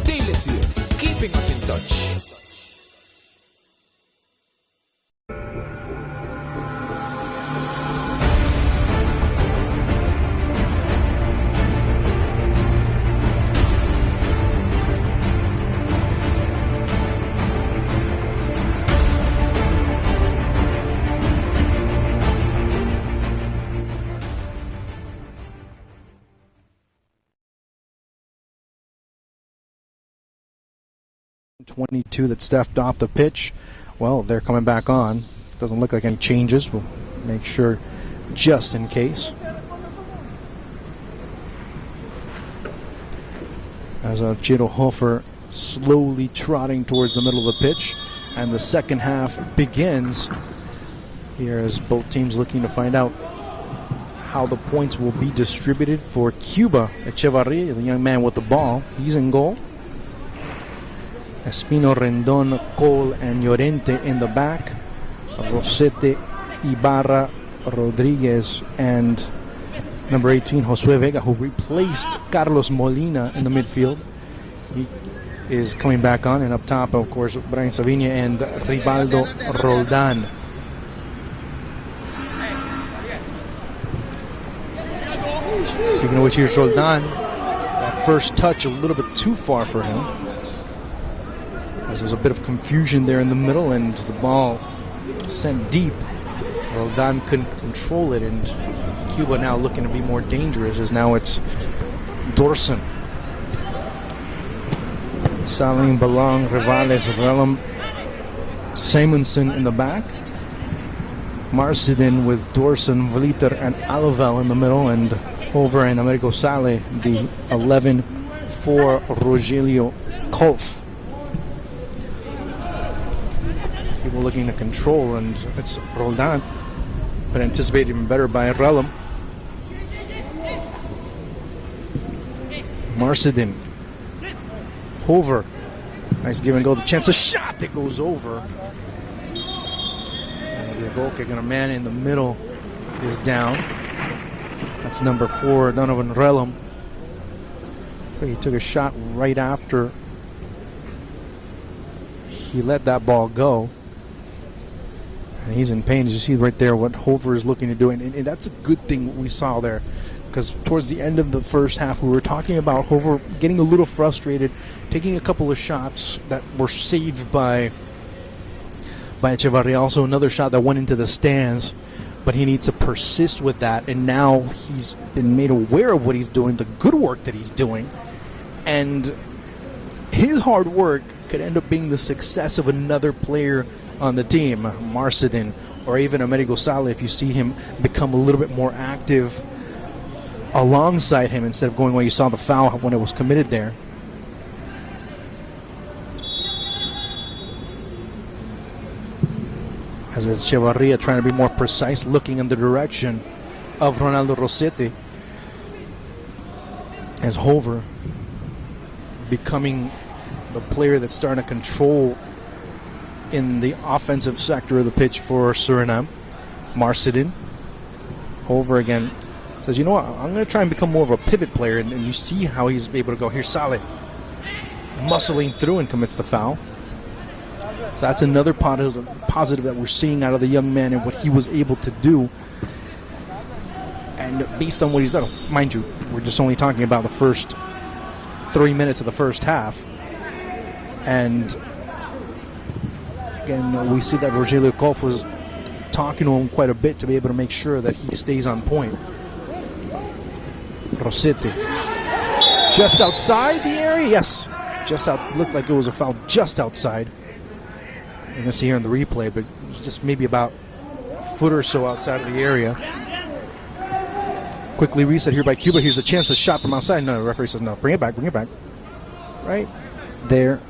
F: Telesuur, keeping us in touch.
A: .22 that stepped off the pitch. Well, they're coming back on. Doesn't look like any changes. We'll make sure just in case. As Chiro Hofer slowly trotting towards the middle of the pitch, and the second half begins here as both teams looking to find out how the points will be distributed. For Cuba, Echevarria, the young man with the ball, he's in goal. Espino, Rendon, Cole, and Llorente in the back. Rosete, Ibarra, Rodriguez, and number 18, Josue Vega, who replaced Carlos Molina in the midfield. is coming back on, and up top, of course, Brian Savinia and Ribaldo Roldan. Speaking of which, here's Roldan. That first touch a little bit too far for him, as there's a bit of confusion there in the middle, and the ball sent deep. Roldan couldn't control it, and Cuba now looking to be more dangerous, as now it's Dorson. Salim, Balong, Rivales, Relum, Simonson in the back. Marcidin with Dorson, Vliter, and Alavel in the middle, and over and Amerigo Sale, the 11 for Rogelio Kolf. Cuba looking to control, and it's Roldan, but anticipated even better by Relum. Marcidin. Hover. Nice give and go. The chance, a shot that goes over. And the goal kick, and a man in the middle is down. That's number 4, Donovan Relum. So he took a shot right after he let that ball go. And he's in pain. As you see right there what Hover is looking to do. And that's a good thing what we saw there. Because towards the end of the first half, we were talking about Hover getting a little frustrated, taking a couple of shots that were saved by Echevarria. Also another shot that went into the stands, but he needs to persist with that. And now he's been made aware of what he's doing, the good work that he's doing. And his hard work could end up being the success of another player on the team, Marcidin, or even Amerigo Sale, if you see him become a little bit more active alongside him instead of going away. You saw the foul when it was committed there. As Echevarria trying to be more precise, looking in the direction of Ronaldo Rossetti. As Hover becoming the player that's starting to control in the offensive sector of the pitch for Suriname. Marcidin. Hover again says, you know what, I'm going to try and become more of a pivot player, and you see how he's able to go. Here's Saleh muscling through and commits the foul. So that's another positive that we're seeing out of the young man and what he was able to do. And based on what he's done, mind you, we're just only talking about the first 3 minutes of the first half. And again, we see that Rogelio Kolf was talking to him quite a bit to be able to make sure that he stays on point. Rossetti. Just outside the area? Yes. Just out. Looked like it was a foul just outside. You're going to see here in the replay, but it was just maybe about a foot or so outside of the area. Quickly reset here by Cuba. Here's a chance, a shot from outside. No, the referee says no. Bring it back, bring it back. Right there.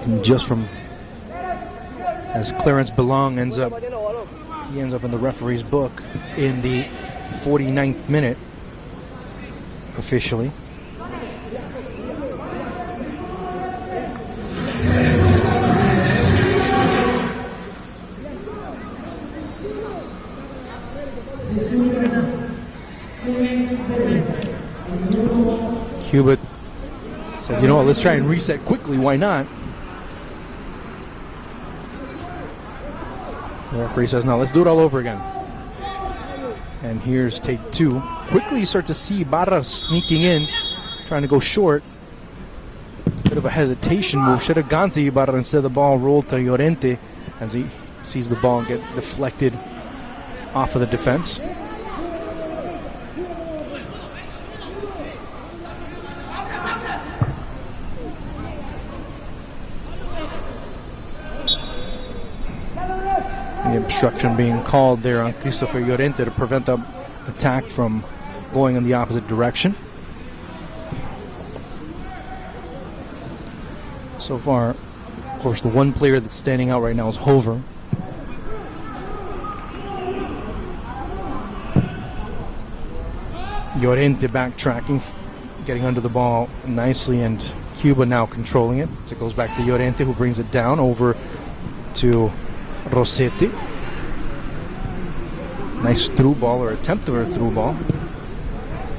A: And just from, as Clarence Belong ends up in the referee's book in the 49th minute, officially. Cuba said, you know what, let's try and reset quickly, why not? The referee says, no, let's do it all over again. And here's take 2. Quickly you start to see Barra sneaking in, trying to go short. Bit of a hesitation move. Should have gone to Ibarra. Instead the ball rolled to Llorente as he sees the ball get deflected off of the defense. The obstruction being called there on Christopher Llorente to prevent the attack from going in the opposite direction. So far, of course, the one player that's standing out right now is Hover. Llorente backtracking, getting under the ball nicely, and Cuba now controlling it. So it goes back to Llorente, who brings it down over to Rossetti. Nice through ball, or attempt of a through ball.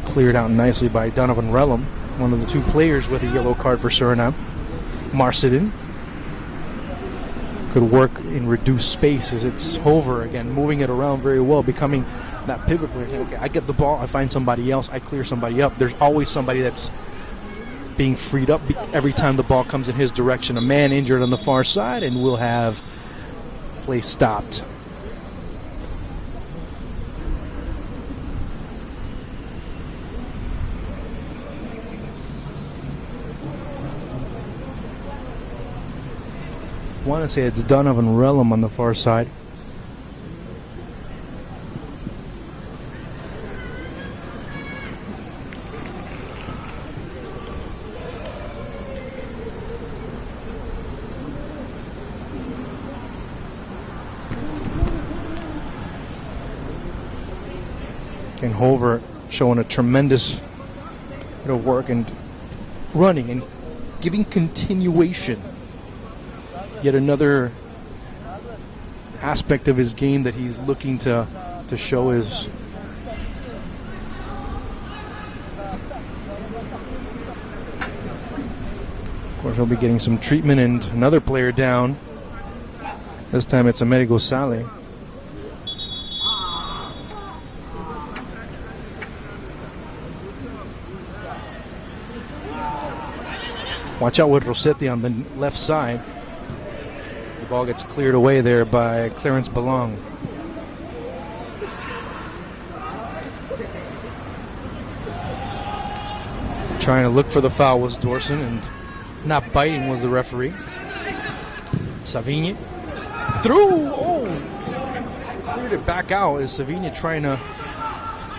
A: Cleared out nicely by Donovan Relum. one of the two players with a yellow card for Suriname. Marcidin could work in reduced space as it's Hover again, moving it around very well, becoming that pivot player. Okay, I get the ball, I find somebody else, I clear somebody up. There's always somebody that's being freed up every time the ball comes in his direction. A man injured on the far side, and we'll have play stopped. I want to say it's Donovan Relum on the far side. And Hover showing a tremendous bit of work and running and giving continuation. Yet another aspect of his game that he's looking to show is of course he'll be getting some treatment, and another player down. This time it's Amerigo Sale. Watch out with Rossetti on the left side. The ball gets cleared away there by Clarence Belong. Trying to look for the foul was Dorson, and not biting was the referee. Savigny through. Oh, cleared it back out. Is Savigny trying to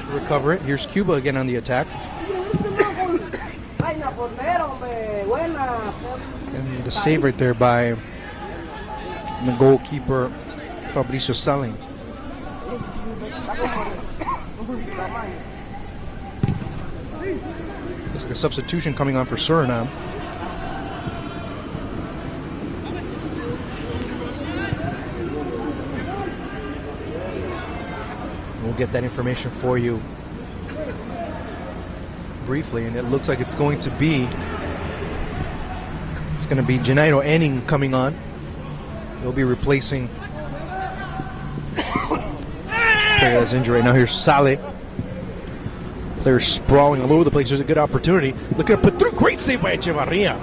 A: recover it? Here's Cuba again on the attack. And the save right there by the goalkeeper Fabricio Saling. Looks like a substitution coming on for Suriname. We'll get that information for you briefly, and it looks like it's going to be Janeiro Enning coming on. He'll be replacing player that's injured right now. Here's Saleh. They're sprawling all over the place. There's a good opportunity. Looking to put through. Great save by Echevarria.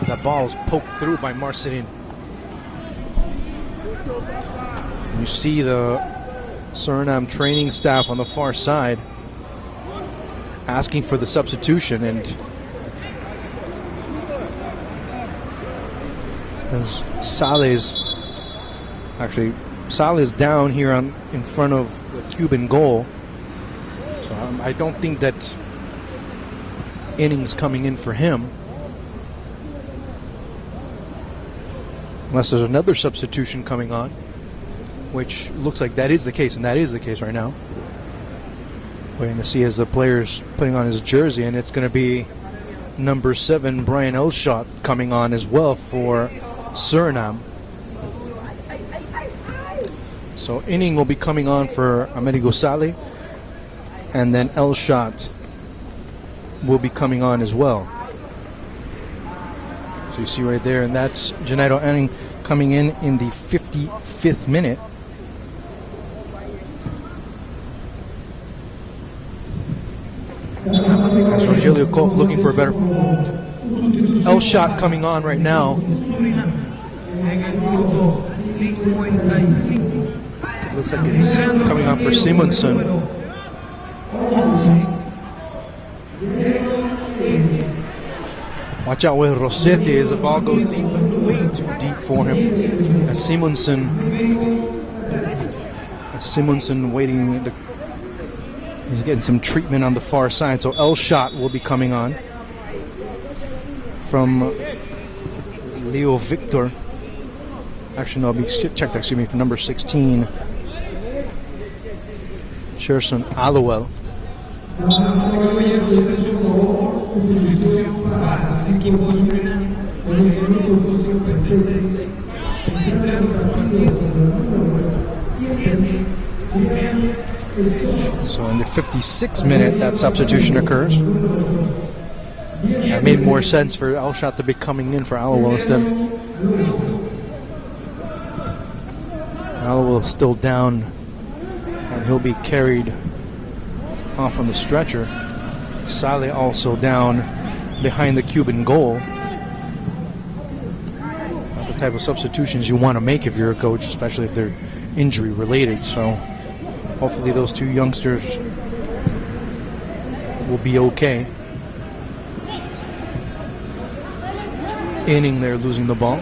A: That ball is poked through by Marcidin. You see the Suriname training staff on the far side asking for the substitution, and Saleh's down here in front of the Cuban goal. So I don't think that innings coming in for him, unless there's another substitution coming on, which looks like that is the case, and that is the case right now. Waiting to see as the player's putting on his jersey, and it's going to be number 7 Brian Elshot coming on as well for Suriname. So Inning will be coming on for Amerigo Sale, and then Elshot will be coming on as well. So you see right there, and that's Janeiro Enning coming in the 55th minute. That's Rogelio Koff looking for a better Elshot coming on right now. Looks like it's coming on for Simonson. Watch out with Rossetti as the ball goes deep, but way too deep for him. As Simonson waiting to, he's getting some treatment on the far side. So Elshot will be coming on from Leo Victor. Actually, no, I'll be checked, excuse me, for number 16, Sherson Allowell. So in the 56th minute, that substitution occurs. It made more sense for Alshot to be coming in for Allowell instead. Allowell still down, and he'll be carried off on the stretcher. Saleh also down behind the Cuban goal. Not the type of substitutions you want to make if you're a coach, especially if they're injury related. So hopefully those two youngsters will be okay. Inning there, losing the ball.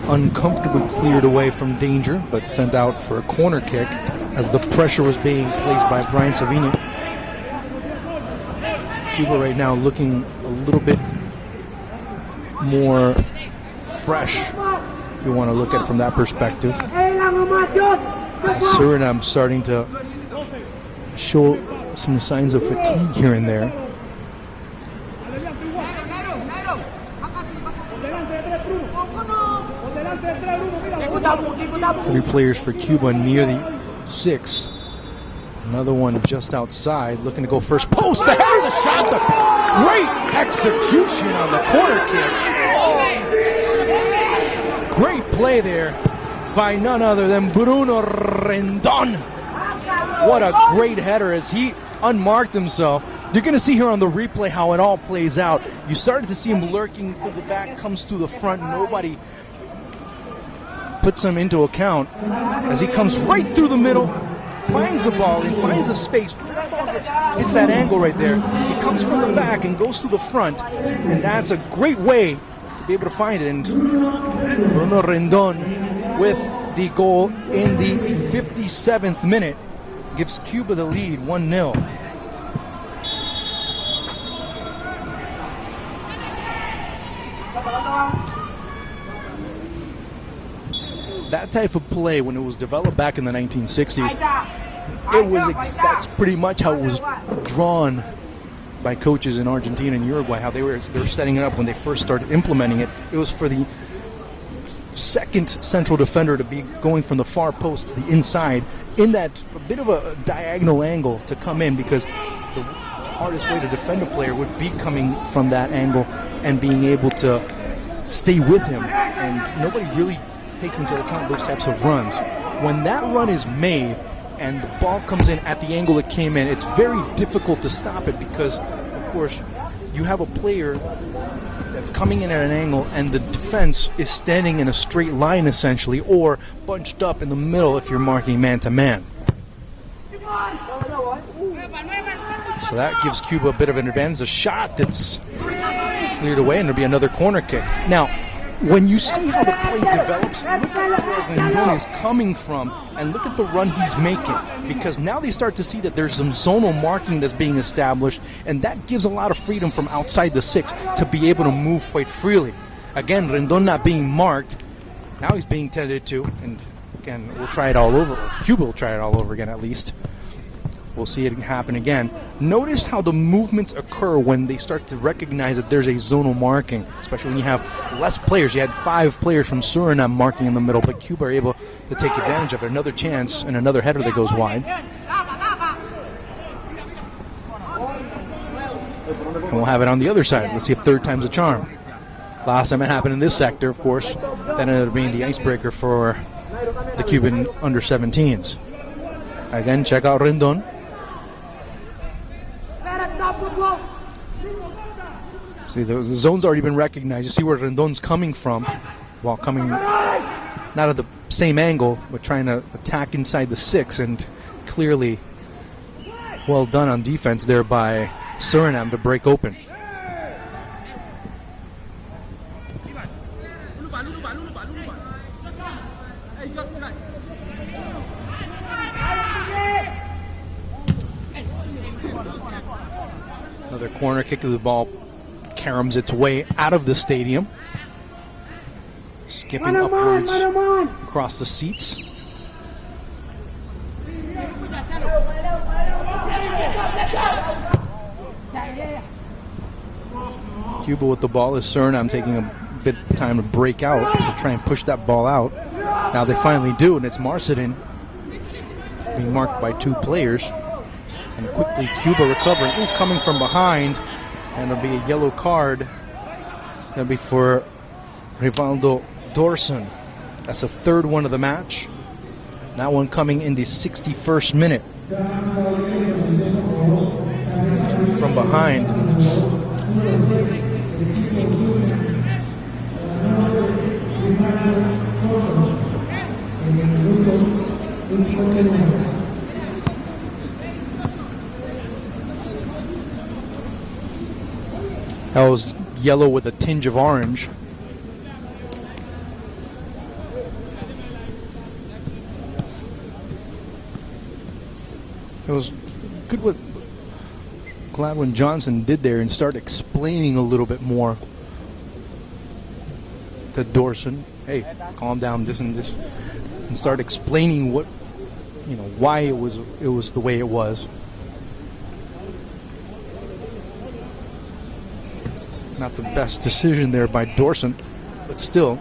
A: Uncomfortably cleared away from danger, but sent out for a corner kick as the pressure was being placed by Brian Savini. Cuba right now looking a little bit more fresh, if you want to look at it from that perspective. Suriname starting to show some signs of fatigue here and there. Three players for Cuba near the 6. Another one just outside, looking to go first post. The header, the shot, the great execution on the corner kick. Great play there by none other than Bruno Rendon. What a great header as he unmarked himself. You're going to see here on the replay how it all plays out. You started to see him lurking through the back, comes through the front. Nobody puts him into account as he comes right through the middle, finds the ball and finds a space. When that ball gets that angle right there, he comes from the back and goes to the front, and that's a great way to be able to find it. And Bruno Rendon with the goal in the 57th minute gives Cuba the lead, 1-0. That type of play, when it was developed back in the 1960s, that's pretty much how it was drawn by coaches in Argentina and Uruguay, how they were setting it up when they first started implementing it. It was for the second central defender to be going from the far post to the inside in that a bit of a diagonal angle to come in, because the hardest way to defend a player would be coming from that angle and being able to stay with him. And nobody really takes into account those types of runs. When that run is made and the ball comes in at the angle it came in, it's very difficult to stop it, because of course you have a player that's coming in at an angle and the defense is standing in a straight line essentially, or bunched up in the middle if you're marking man-to-man. So that gives Cuba a bit of an advantage. A shot that's cleared away, and there'll be another corner kick. Now, when you see how the play develops, look at where Rendon is coming from and look at the run he's making, because now they start to see that there's some zonal marking that's being established, and that gives a lot of freedom from outside the 6 to be able to move quite freely. Again, Rendon not being marked, now he's being tended to, and again, we'll try it all over. Cuba will try it all over again at least. We'll see it happen again. Notice how the movements occur when they start to recognize that there's a zonal marking, especially when you have less players. You had 5 players from Suriname marking in the middle, but Cuba are able to take advantage of it. Another chance and another header that goes wide. And we'll have it on the other side. Let's see if third time's a charm. Last time it happened in this sector, of course, that ended up being the icebreaker for the Cuban under-17s. Again, check out Rendon. See, the zone's already been recognized. You see where Rendon's coming from, while coming not at the same angle, but trying to attack inside the 6, and clearly well done on defense there by Suriname to break open. Another corner kick of the ball caroms its way out of the stadium, skipping upwards across the seats. Cuba with the ball is Suriname taking a bit of time to break out, to try and push that ball out. Now they finally do, and it's Marcedin being marked by 2 players. And quickly Cuba recovering. Ooh, coming from behind. And it'll be a yellow card. That'll be for Rivaldo Dorson. That's the third one of the match. That one coming in the 61st minute. From behind. That was yellow with a tinge of orange. It was good what Gladwin Johnson did there and start explaining a little bit more to Dorson. Hey, calm down, this and this, and start explaining what, why it was the way it was. Not the best decision there by Dorson, but still.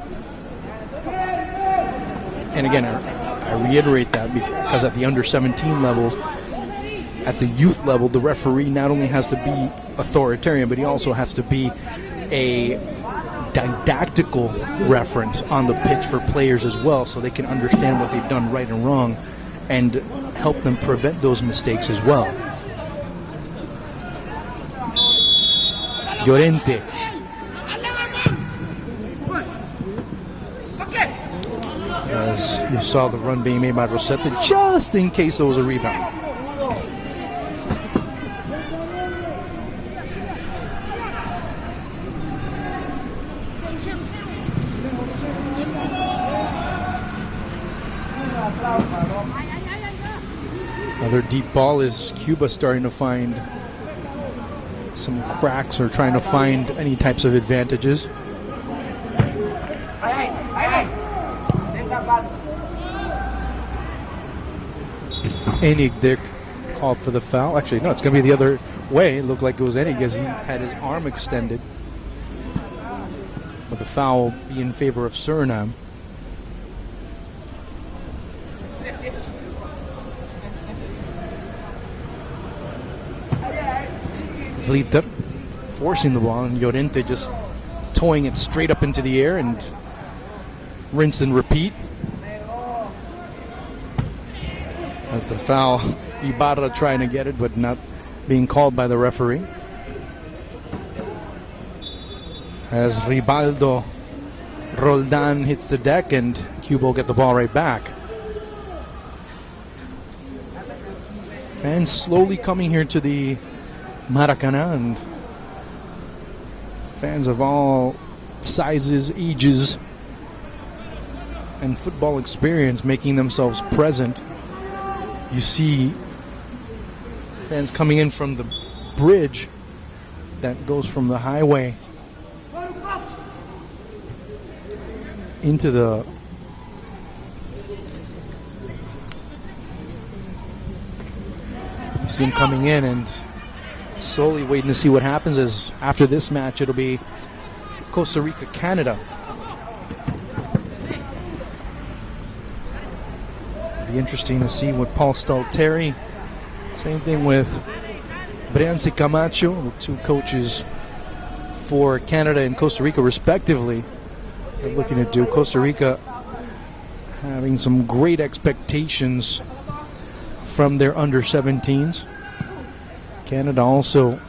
A: And again, I reiterate that because at the under 17 levels, at the youth level, the referee not only has to be authoritarian, but he also has to be a didactical reference on the pitch for players as well, so they can understand what they've done right and wrong and help them prevent those mistakes as well. Llorente. As you saw the run being made by Rosetta, just in case there was a rebound. Another deep ball is Cuba starting to find some cracks or trying to find any types of advantages. Enig there called for the foul. Actually, no, it's going to be the other way. It looked like it was Enig as he had his arm extended. But the foul will be in favor of Suriname. Vlieter forcing the ball, and Llorente just towing it straight up into the air and rinse and repeat. As the foul, Ibarra trying to get it, but not being called by the referee. As Rivaldo Roldan hits the deck, and Cuba will get the ball right back. Fans slowly coming here to the Maracana, and fans of all sizes, ages, and football experience making themselves present. You see fans coming in from the bridge that goes from the highway into the you see them coming in and slowly waiting to see what happens, as after this match it'll be Costa Rica, Canada. It'll be interesting to see what Paul Stalteri, same thing with Briancy Camacho, the two coaches for Canada and Costa Rica respectively, they're looking to do. Costa Rica having some great expectations from their under 17s. Canada also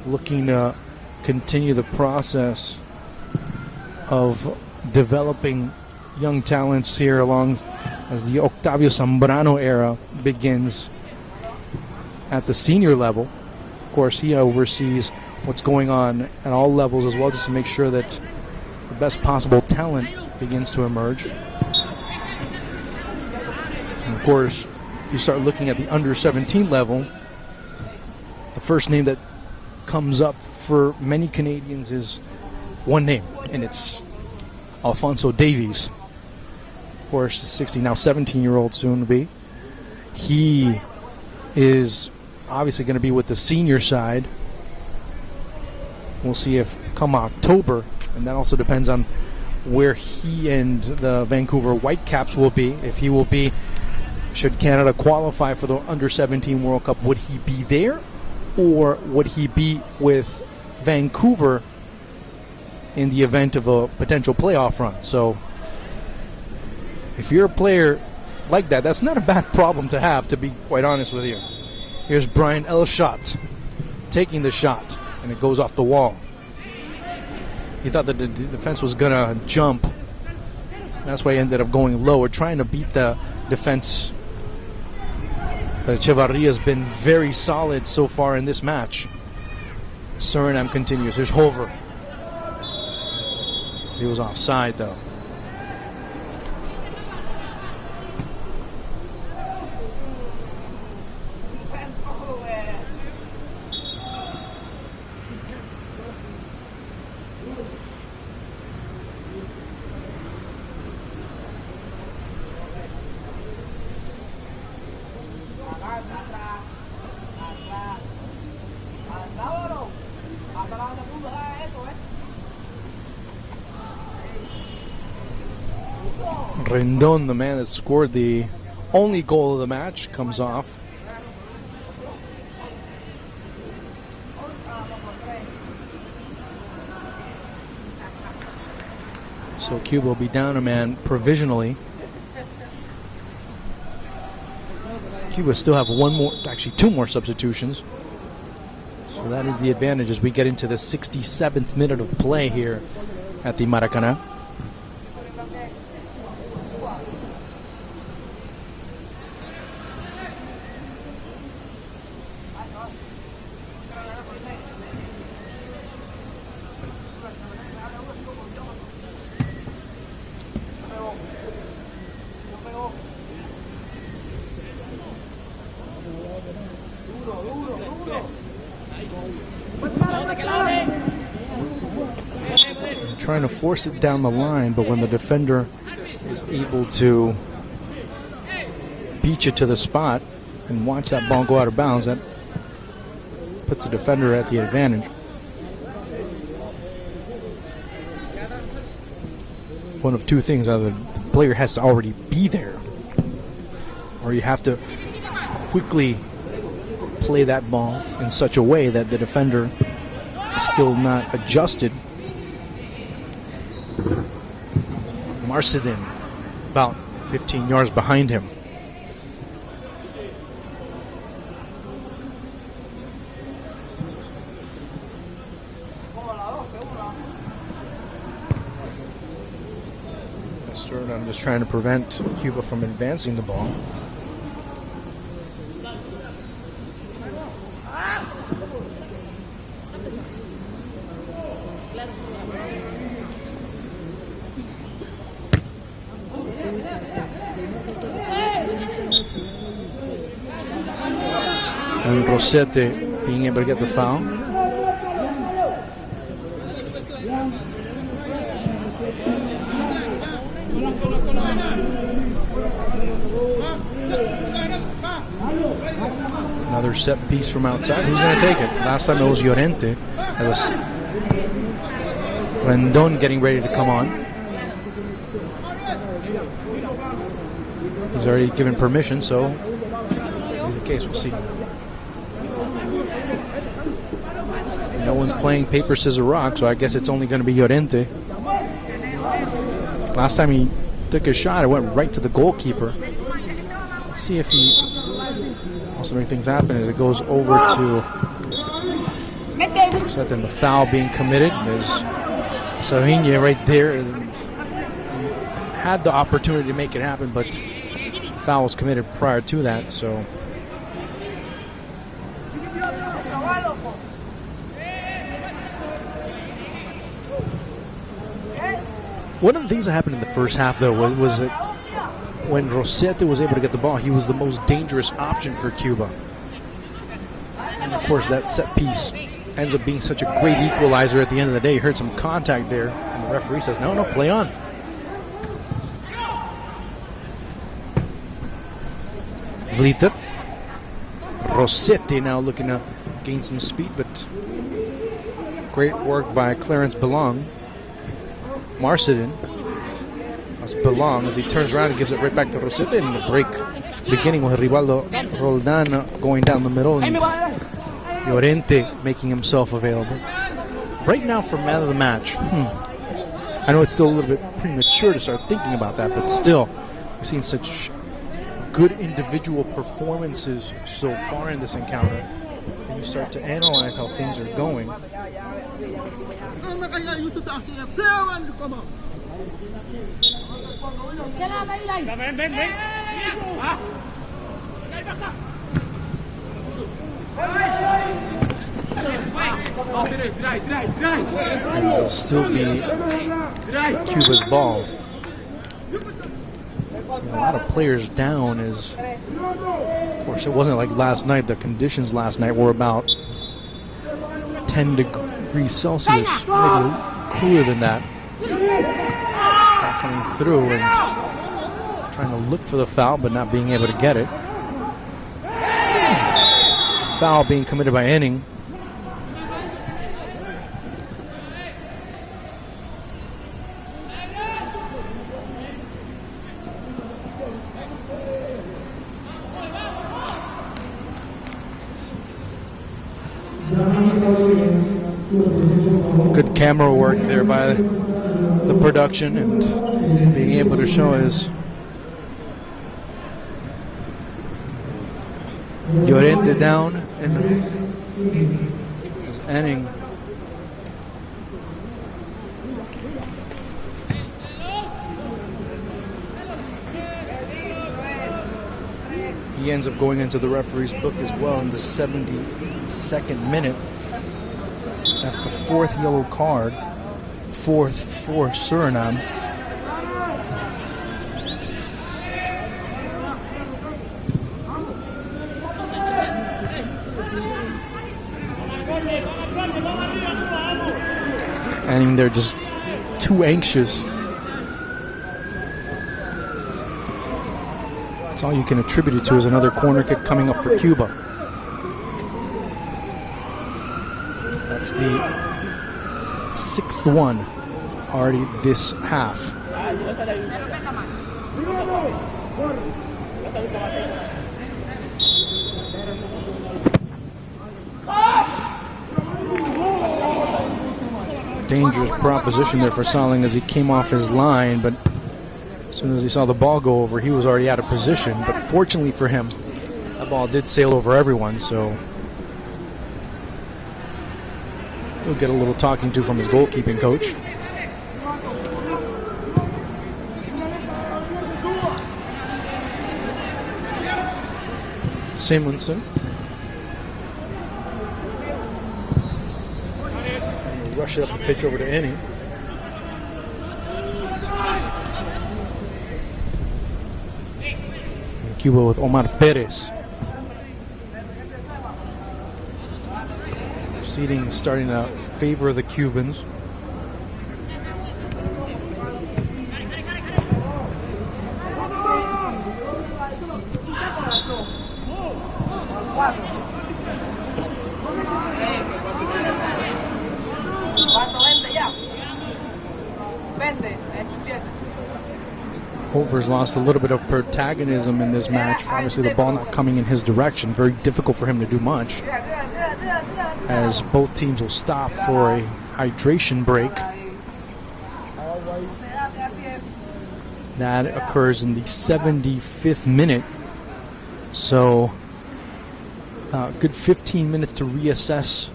A: looking to continue the process of developing young talents here along as the Octavio Zambrano era begins at the senior level. Of course, he oversees what's going on at all levels as well, just to make sure that the best possible talent begins to emerge. And of course, if you start looking at the under 17 level, the first name that comes up for many Canadians is one name, and it's Alphonso Davies. Of course, 16, now 17-year-old soon to be. He is obviously going to be with the senior side. We'll see if come October, and that also depends on where he and the Vancouver Whitecaps will be, if he will be should Canada qualify for the Under-17 World Cup, would he be there, or would he be with Vancouver in the event of a potential playoff run? So if you're a player like that, that's not a bad problem to have, to be quite honest with you. Here's Brian Elshot taking the shot, and it goes off the wall. He thought that the defense was going to jump. That's why he ended up going lower, trying to beat the defense. But Echevarria has been very solid so far in this match. Suriname continues. There's Hover. He was offside, though. Rendon, the man that scored the only goal of the match, comes off. So Cuba will be down a man provisionally. Cuba still have two more substitutions. So that is the advantage as we get into the 67th minute of play here at the Maracanã. Trying to force it down the line, but when the defender is able to beat you to the spot and watch that ball go out of bounds, that puts the defender at the advantage. One of two things: either the player has to already be there, or you have to quickly play that ball in such a way that the defender is still not adjusted. Marcidin about 15 yards behind him. I'm just trying to prevent Cuba from advancing the ball. And Rossetti being able to get the foul. Another set piece from outside. Who's going to take it? Last time it was Llorente. Rendon getting ready to come on. He's already given permission, so in the case, we'll see. No one's playing paper, scissors, rock, so I guess it's only going to be Llorente. Last time he took his shot, it went right to the goalkeeper. Let's see if he also make things happen as it goes over to Set, and the foul being committed is Savigne right there. And he had the opportunity to make it happen, but the foul was committed prior to that, so. One of the things that happened in the first half, though, was that when Rossetti was able to get the ball, he was the most dangerous option for Cuba. And of course, that set piece ends up being such a great equalizer at the end of the day. You heard some contact there, and the referee says, no, play on. Vlieter. Rossetti now looking to gain some speed, but great work by Clarence Belong. Marcidin. That's Belong as he turns around and gives it right back to Rossetti, and the break beginning with Rivaldo Roldan going down the middle and Llorente making himself available. Right now for man of the match, I know it's still a little bit premature to start thinking about that, but still, we've seen such good individual performances so far in this encounter. And you start to analyze how things are going. And it'll still be Cuba's ball. Seeing a lot of players down is, of course, it wasn't like last night. The conditions last night were about 10 degrees Celsius, maybe cooler than that. Coming through and trying to look for the foul, but not being able to get it. Foul being committed by Enning. Good camera work there by the production and being able to show his Llorente down and his Enning. He ends up going into the referee's book as well in the 72nd minute. That's the fourth yellow card, fourth for Suriname. And they're just too anxious. That's all you can attribute it to is another corner kick coming up for Cuba. That's the 6th one already this half. Dangerous proposition there for Saling as he came off his line, but as soon as he saw the ball go over, he was already out of position. But fortunately for him, that ball did sail over everyone, so he'll get a little talking to from his goalkeeping coach. Simonson. Rush it up the pitch over to Enning. And Cuba with Omar Perez. Proceeding, starting to favor the Cubans. Over's lost a little bit of protagonism in this match. Obviously the ball not coming in his direction. Very difficult for him to do much, as both teams will stop for a hydration break. That occurs in the 75th minute. So a good 15 minutes to reassess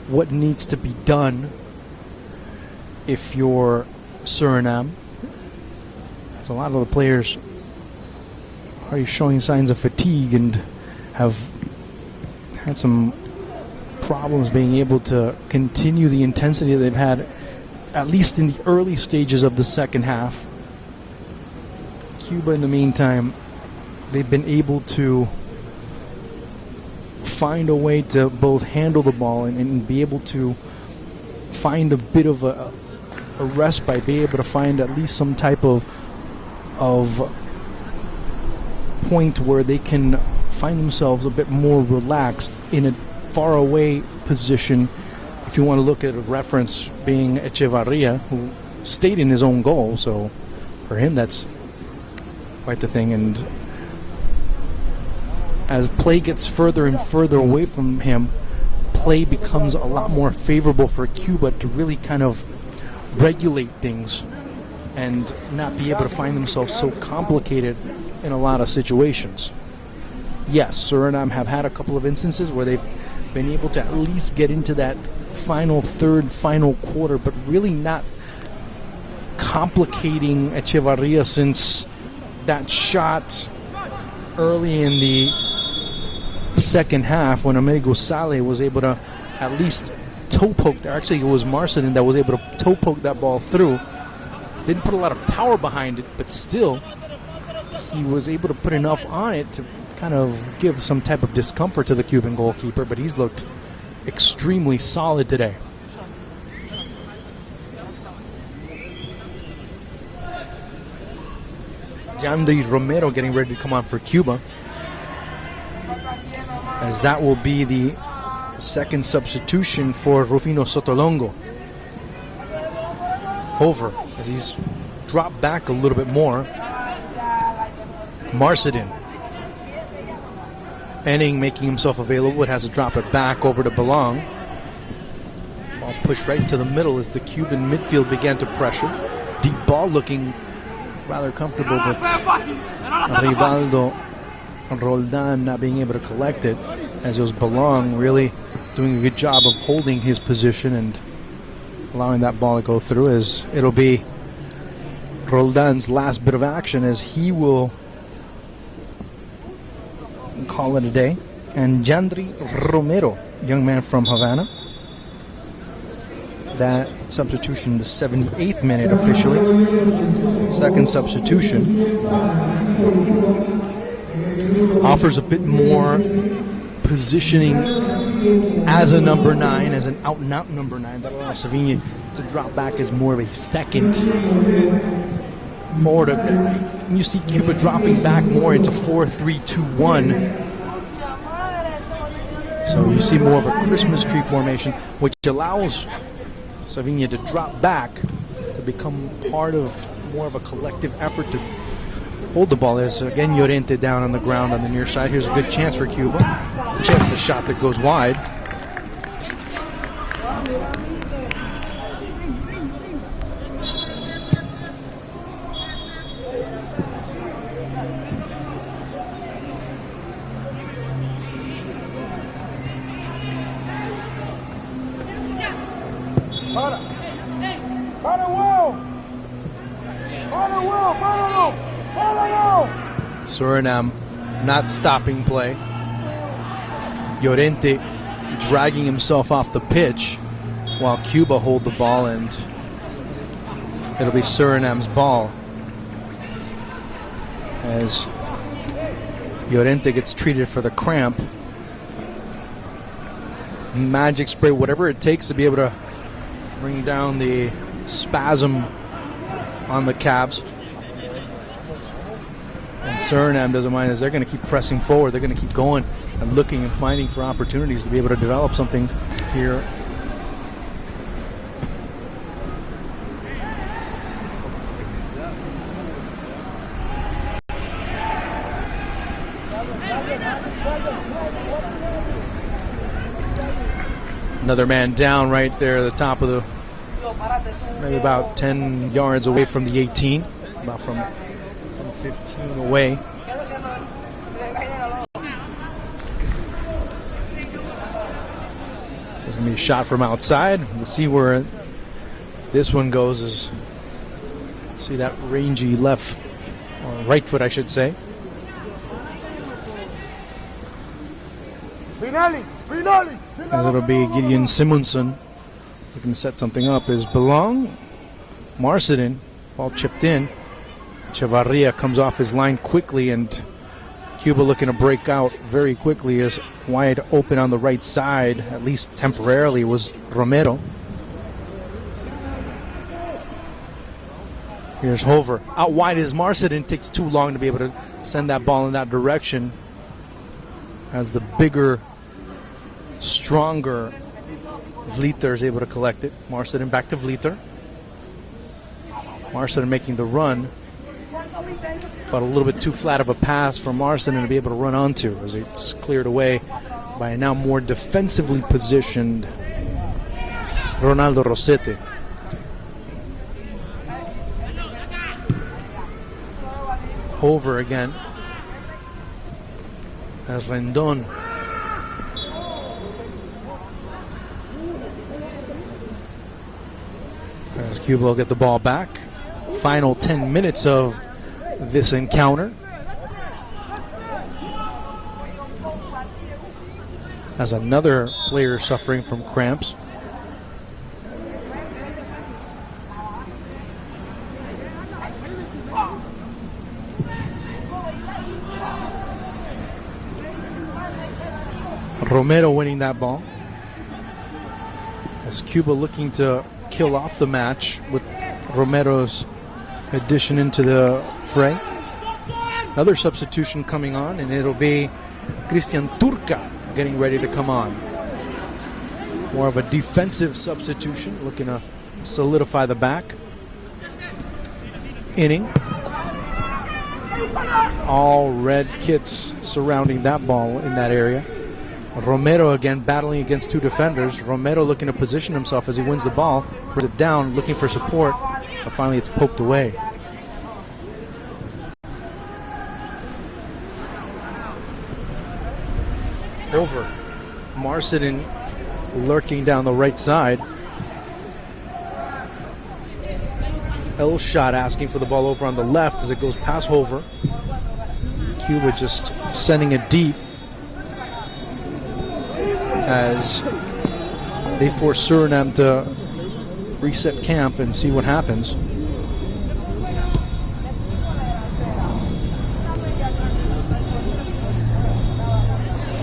A: what needs to be done if you're Suriname. As a lot of the players are showing signs of fatigue and have had some problems being able to continue the intensity that they've had, at least in the early stages of the second half. Cuba, in the meantime, they've been able to find a way to both handle the ball and be able to find a bit of a respite, be able to find at least some type of point where they can find themselves a bit more relaxed in a far away position. If you want to look at a reference being Echevarria, who stayed in his own goal, so for him that's quite the thing. And as play gets further and further away from him, play becomes a lot more favorable for Cuba to really kind of regulate things and not be able to find themselves so complicated in a lot of situations. Yes, Suriname have had a couple of instances where they've been able to at least get into that final third, final quarter, but really not complicating Echevarria since that shot early in the second half when Amerigo Sale was able to at least toe poke. Actually, it was Marcelin that was able to toe poke that ball through. Didn't put a lot of power behind it, but still, he was able to put enough on it to kind of give some type of discomfort to the Cuban goalkeeper, but he's looked extremely solid today. Yandri Romero getting ready to come on for Cuba, as that will be the second substitution for Rufino Sotolongo. Hover, as he's dropped back a little bit more. Marcedin. Enning making himself available. It has to drop it back over to Belong. Ball pushed right into the middle as the Cuban midfield began to pressure. Deep ball looking rather comfortable, but Rivaldo Roldan not being able to collect it, as it was Belong really doing a good job of holding his position and allowing that ball to go through. As it'll be Roldan's last bit of action, as he will call it a day. And Yandri Romero, young man from Havana, that substitution, the 78th minute officially. Second substitution. Offers a bit more positioning as a number 9, as an out-and-out number 9. That allows Savinha to drop back as more of a second forward. And you see Cuba dropping back more into 4-3-2-1. So you see more of a Christmas tree formation, which allows Savinha to drop back to become part of more of a collective effort to hold the ball. As again Llorente down on the ground on the near side. Here's a good chance for Cuba. Just a shot that goes wide. Suriname not stopping play. Llorente dragging himself off the pitch while Cuba hold the ball, and it'll be Suriname's ball as Llorente gets treated for the cramp. Magic spray, whatever it takes to be able to bring down the spasm on the calves. And Suriname doesn't mind, as they're going to keep pressing forward. They're going to keep going and looking and finding for opportunities to be able to develop something here. Another man down right there at the top of the, maybe about 10 yards away from the 18. About from 15 away. So it's going to be a shot from outside. Let's see where this one goes. Is see that rangy left, or right foot I should say. As it'll be Gideon Simonson looking to set something up. Is Belong, Marcedin, ball chipped in. Echevarria comes off his line quickly, and Cuba looking to break out very quickly. Is wide open on the right side, at least temporarily, was Romero. Here's Hover. Out wide is Marcedin. Takes too long to be able to send that ball in that direction, as the bigger, stronger Vlieter is able to collect it. Marcedin back to Vlieter. Marcedin making the run. but a little bit too flat of a pass for Marston to be able to run onto as it's cleared away by a now more defensively positioned Ronaldo Rossetti. Over again as Rendon. As Cuba will get the ball back. Final 10 minutes of this encounter. As another player suffering from cramps. Romero winning that ball. As Cuba looking to kill off the match with Romero's addition into the fray. Another substitution coming on, and it'll be Christian Turca getting ready to come on. More of a defensive substitution, looking to solidify the back. Inning. All red kits surrounding that ball in that area. Romero again battling against two defenders. Romero looking to position himself as he wins the ball. Brings it down, looking for support, but finally it's poked away. Over. Marcetin lurking down the right side. Elshot asking for the ball over on the left as it goes past Hover. Cuba just sending it deep as they force Suriname to reset camp and see what happens.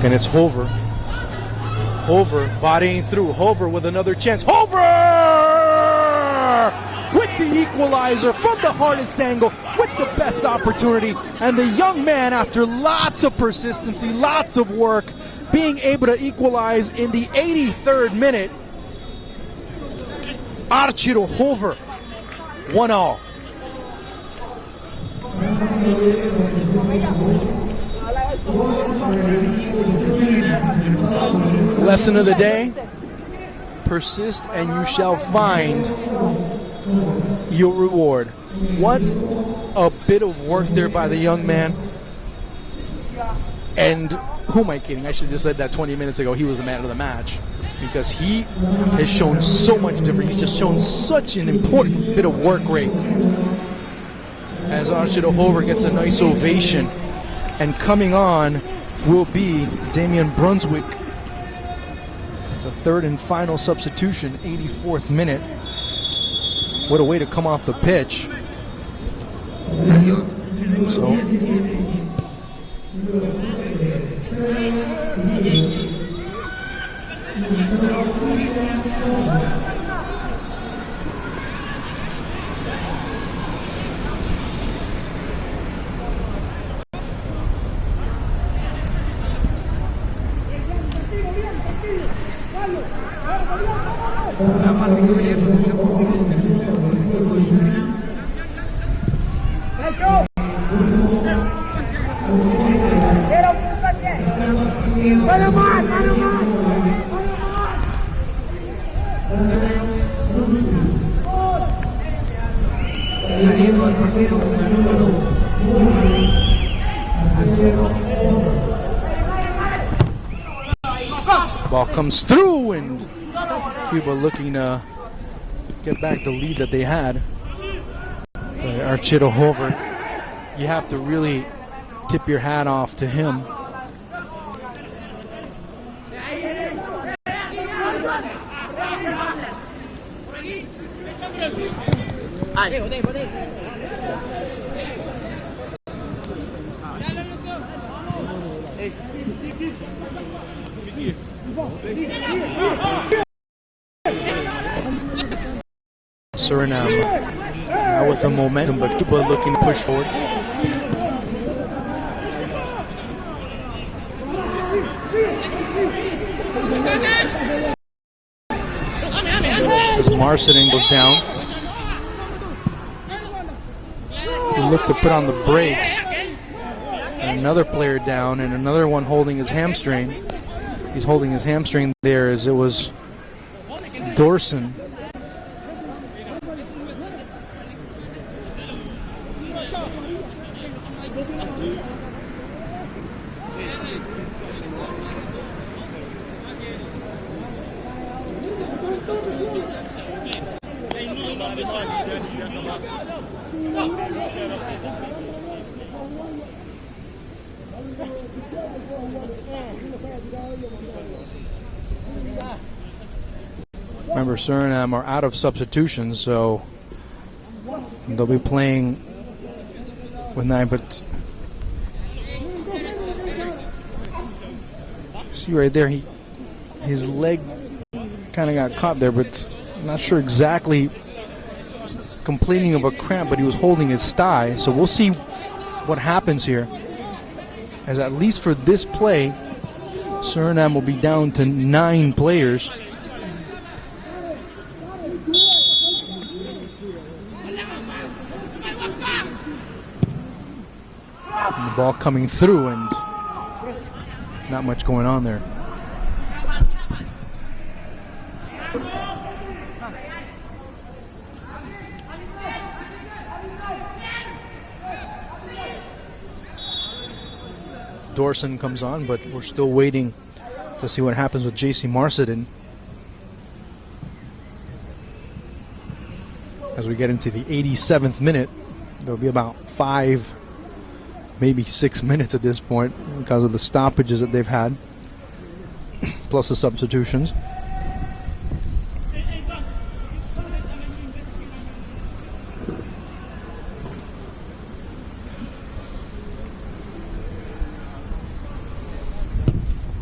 A: And it's Hover. Hover bodying through. Hover with another chance. Hover with the equalizer from the hardest angle with the best opportunity. And the young man, after lots of persistency, lots of work, being able to equalize in the 83rd minute. Archiro Hover, 1-1. Lesson of the day: persist and you shall find your reward. What a bit of work there by the young man. And who am I kidding? I should have just said that 20 minutes ago. He was the man of the match, because he has shown so much different. He's just shown such an important bit of work rate. As Archiro Hover gets a nice ovation. And coming on will be Damian Brunswick. It's a third and final substitution, 84th minute. What a way to come off the pitch. So ball comes through, and Cuba looking to get back the lead that they had. But Archiro Hover, you have to really tip your hat off to him. Suriname now with the momentum, but Cuba looking to push forward. As Marcetin goes down. he looked to put on the brakes. And another player down, and another one holding his hamstring. He's holding his hamstring there as it was Dorson. Remember, Suriname are out of substitutions, so they'll be playing with 9. But see right there, his leg kind of got caught there, but I'm not sure exactly. Complaining of a cramp, but he was holding his thigh. So we'll see what happens here. As at least for this play, Suriname will be down to 9 players. And the ball coming through and not much going on there. Dorson comes on, but we're still waiting to see what happens with J.C. Marcedin as we get into the 87th minute. There'll be about 5, maybe 6 minutes at this point because of the stoppages that they've had, plus the substitutions.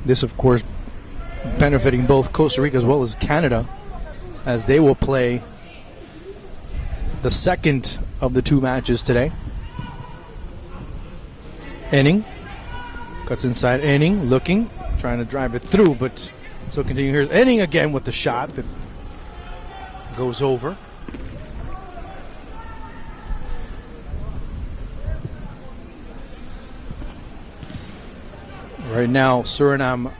A: This, of course, benefiting both Costa Rica as well as Canada, as they will play the second of the 2 matches today. Enning cuts inside. Enning looking, trying to drive it through, but so continue. Here's Enning again with the shot that goes over. Right now, Suriname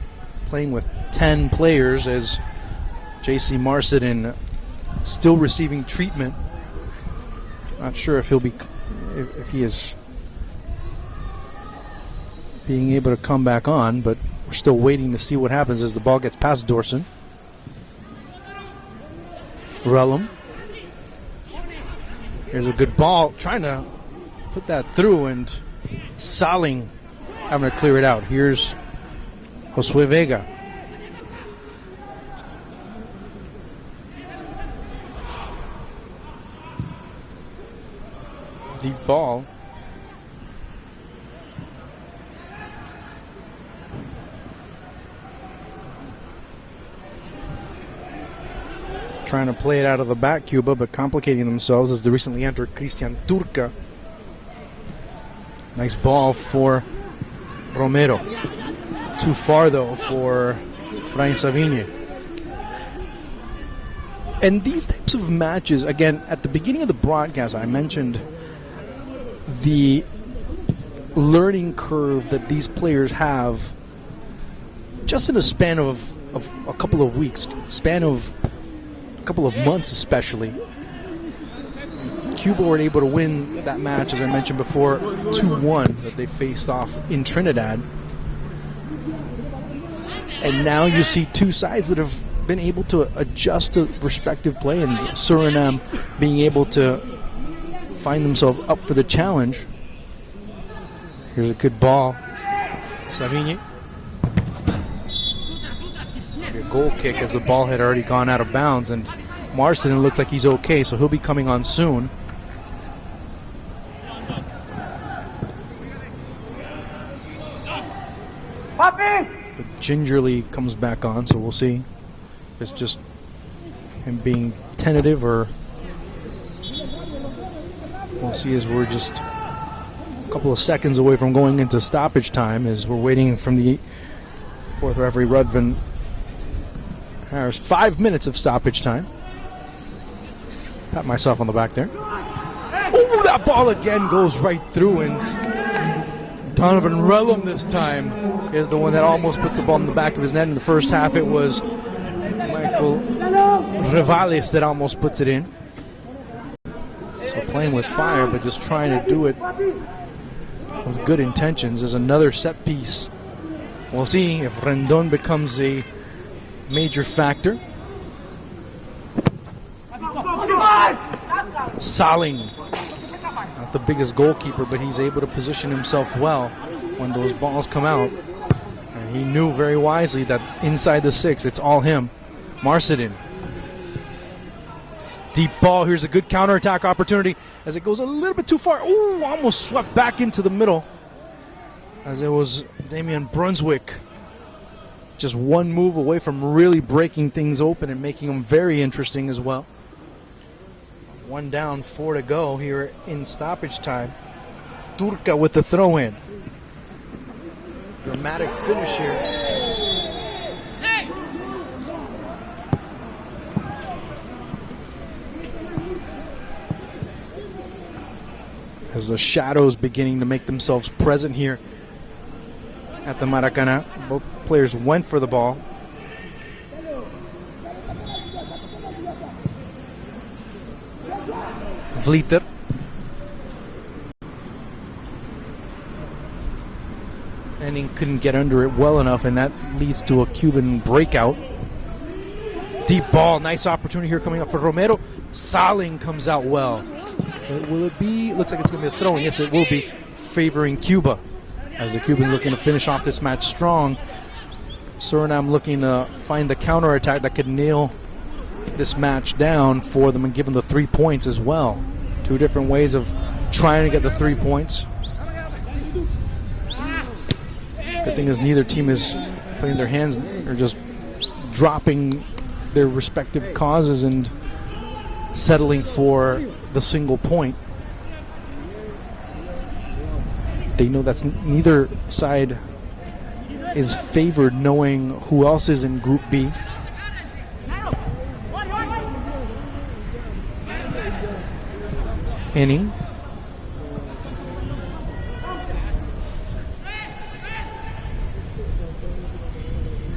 A: playing with 10 players as J.C. Marcedin still receiving treatment. Not sure if if he is being able to come back on, but we're still waiting to see what happens as the ball gets past Dorson. Relum. Here's a good ball, trying to put that through, and Saling having to clear it out. Here's Josue Vega. Deep ball. Trying to play it out of the back, Cuba, but complicating themselves as the recently entered Christian Turca. Nice ball for Romero. Too far, though, for Ryan Savigne. And these types of matches, again, at the beginning of the broadcast, I mentioned the learning curve that these players have just in a span of a couple of weeks, span of a couple of months especially. Cuba were able to win that match, as I mentioned before, 2-1 that they faced off in Trinidad. And now you see 2 sides that have been able to adjust to respective play, and Suriname being able to find themselves up for the challenge. Here's a good ball. Savigne. A goal kick as the ball had already gone out of bounds, and Marston looks like he's okay, so he'll be coming on soon. But gingerly comes back on, so we'll see. It's just him being tentative, or we'll see as we're just a couple of seconds away from going into stoppage time as we're waiting from the 4th referee, Rudvan Harris. 5 minutes of stoppage time. Pat myself on the back there. Oh, that ball again goes right through, and Donovan Relum this time is the one that almost puts the ball in the back of his net. In the first half, it was Michael Rivales that almost puts it in. So playing with fire, but just trying to do it with good intentions. There's another set piece. We'll see if Rendon becomes a major factor. Saling, not the biggest goalkeeper, but he's able to position himself well when those balls come out. And he knew very wisely that inside the 6, it's all him. Marcedin. Deep ball. Here's a good counterattack opportunity as it goes a little bit too far. Ooh, almost swept back into the middle as it was Damian Brunswick. Just one move away from really breaking things open and making them very interesting as well. 1 down, 4 to go here in stoppage time. Turca with the throw-in. Dramatic finish here. As the shadows beginning to make themselves present here at the Maracana. Both players went for the ball. Vlieter. And he couldn't get under it well enough, and that leads to a Cuban breakout. Deep ball, nice opportunity here coming up for Romero. Saling comes out well. But will it be? Looks like it's going to be a throw-in. Yes, it will be, favoring Cuba. As the Cubans looking to finish off this match strong. Suriname looking to find the counterattack that could nail this match down for them and give them the 3 points as well. 2 different ways of trying to get the 3 points. Good thing is neither team is putting their hands or just dropping their respective causes and settling for the single point. They know that's neither side is favored, knowing who else is in Group B. Inning.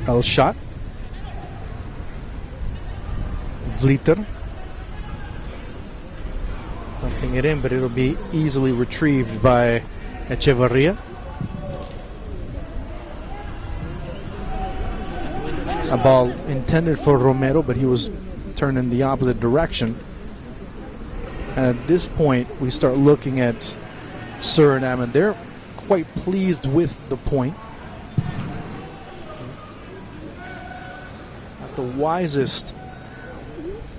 A: El shot. Vlieter. Dumping it in, but it'll be easily retrieved by Echeverria. A ball intended for Romero, but he was turned in the opposite direction. And at this point, we start looking at Suriname, and they're quite pleased with the point. Not the wisest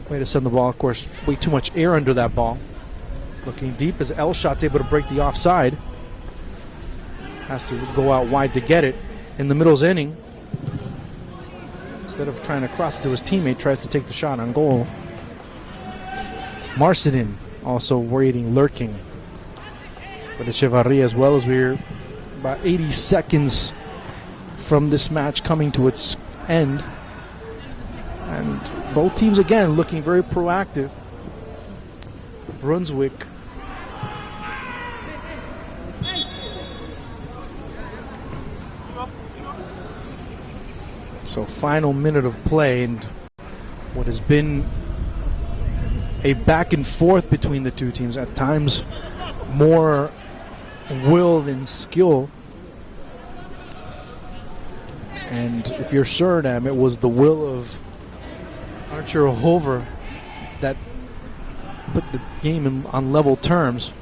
A: way to send the ball, of course, way too much air under that ball. Looking deep as Elshot's able to break the offside. Has to go out wide to get it. In the middle's inning, instead of trying to cross it to his teammate, tries to take the shot on goal. Marcedin also waiting, lurking. But Echevarria as well, as we're about 80 seconds from this match coming to its end. And both teams again looking very proactive. Brunswick so final minute of play, and what has been a back and forth between the two teams, at times more will than skill. And if you're Suriname, it was the will of Archer Hover that put the game on level terms.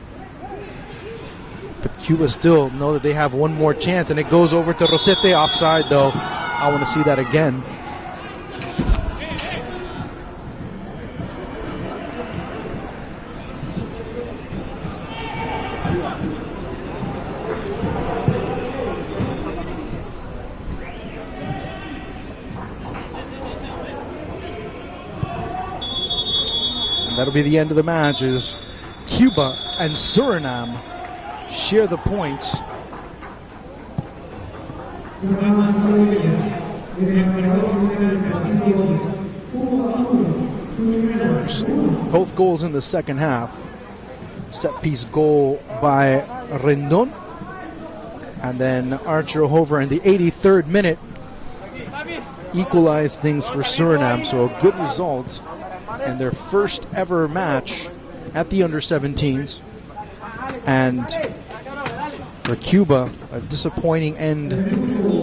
A: But Cuba still know that they have one more chance, and it goes over to Rosete. Offside, though. I want to see that again. And that'll be the end of the match, as Cuba and Suriname share the points. Both goals in the second half. set piece goal by Rendon. And then Archer Hover in the 83rd minute equalized things for Suriname. So a good result in their first ever match at the under-17s. And for Cuba, a disappointing end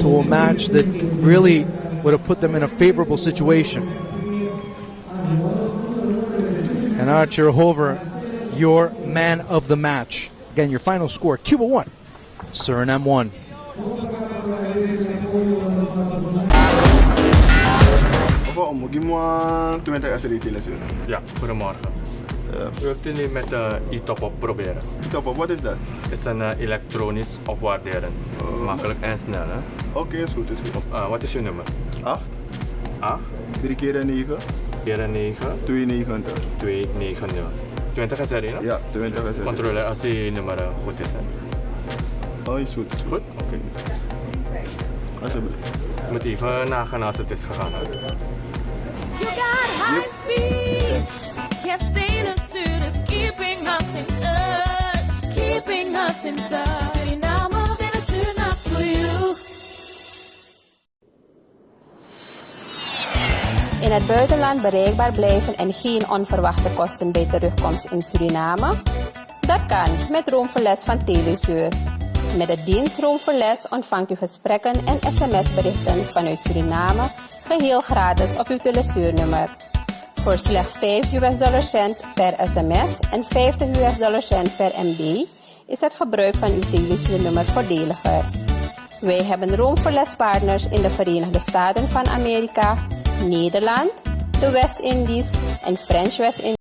A: to a match that really would have put them in a favorable situation. And Archer Hover, your man of the match. Again, your final score, Cuba 1, Suriname 1.
B: Give me 20 SRT-lessen.
C: Ja, goedemorgen. Wilt u nu met de e-top-op proberen?
B: E-top-op, wat is dat?
C: Het is een elektronisch opwaarderen. Makkelijk en snel, hè?
B: Oké, is goed, is goed.
C: Wat is uw nummer?
B: 8,
C: 8,
B: 3 keer 9,
C: 9,
B: 290.
C: 290. 20 is erin, hè?
B: Ja, 20 SRT.
C: Controleer als die nummer goed is, hè?
B: Oh, is goed, is goed.
C: Goed? Oké.
B: Alsjeblieft.
C: Je moet even nagaan als het is gegaan, hè?
D: You got high speed. Yes, Taylor is keeping us in touch. Keeping us in touch. Suriname is Suriname for you.
E: In het buitenland bereikbaar blijven en geen onverwachte kosten bij terugkomst in Suriname? Dat kan met Roomverles van Telesur. Met de dienst Roomverles ontvangt u gesprekken en sms-berichten vanuit Suriname geheel gratis op uw telesuurnummer. Voor slechts $5 per sms en $50 per MB is het gebruik van uw telesuurnummer voordeliger. Wij hebben Roomverles-partners in de Verenigde Staten van Amerika, Nederland, de West-Indies en French West-Indies.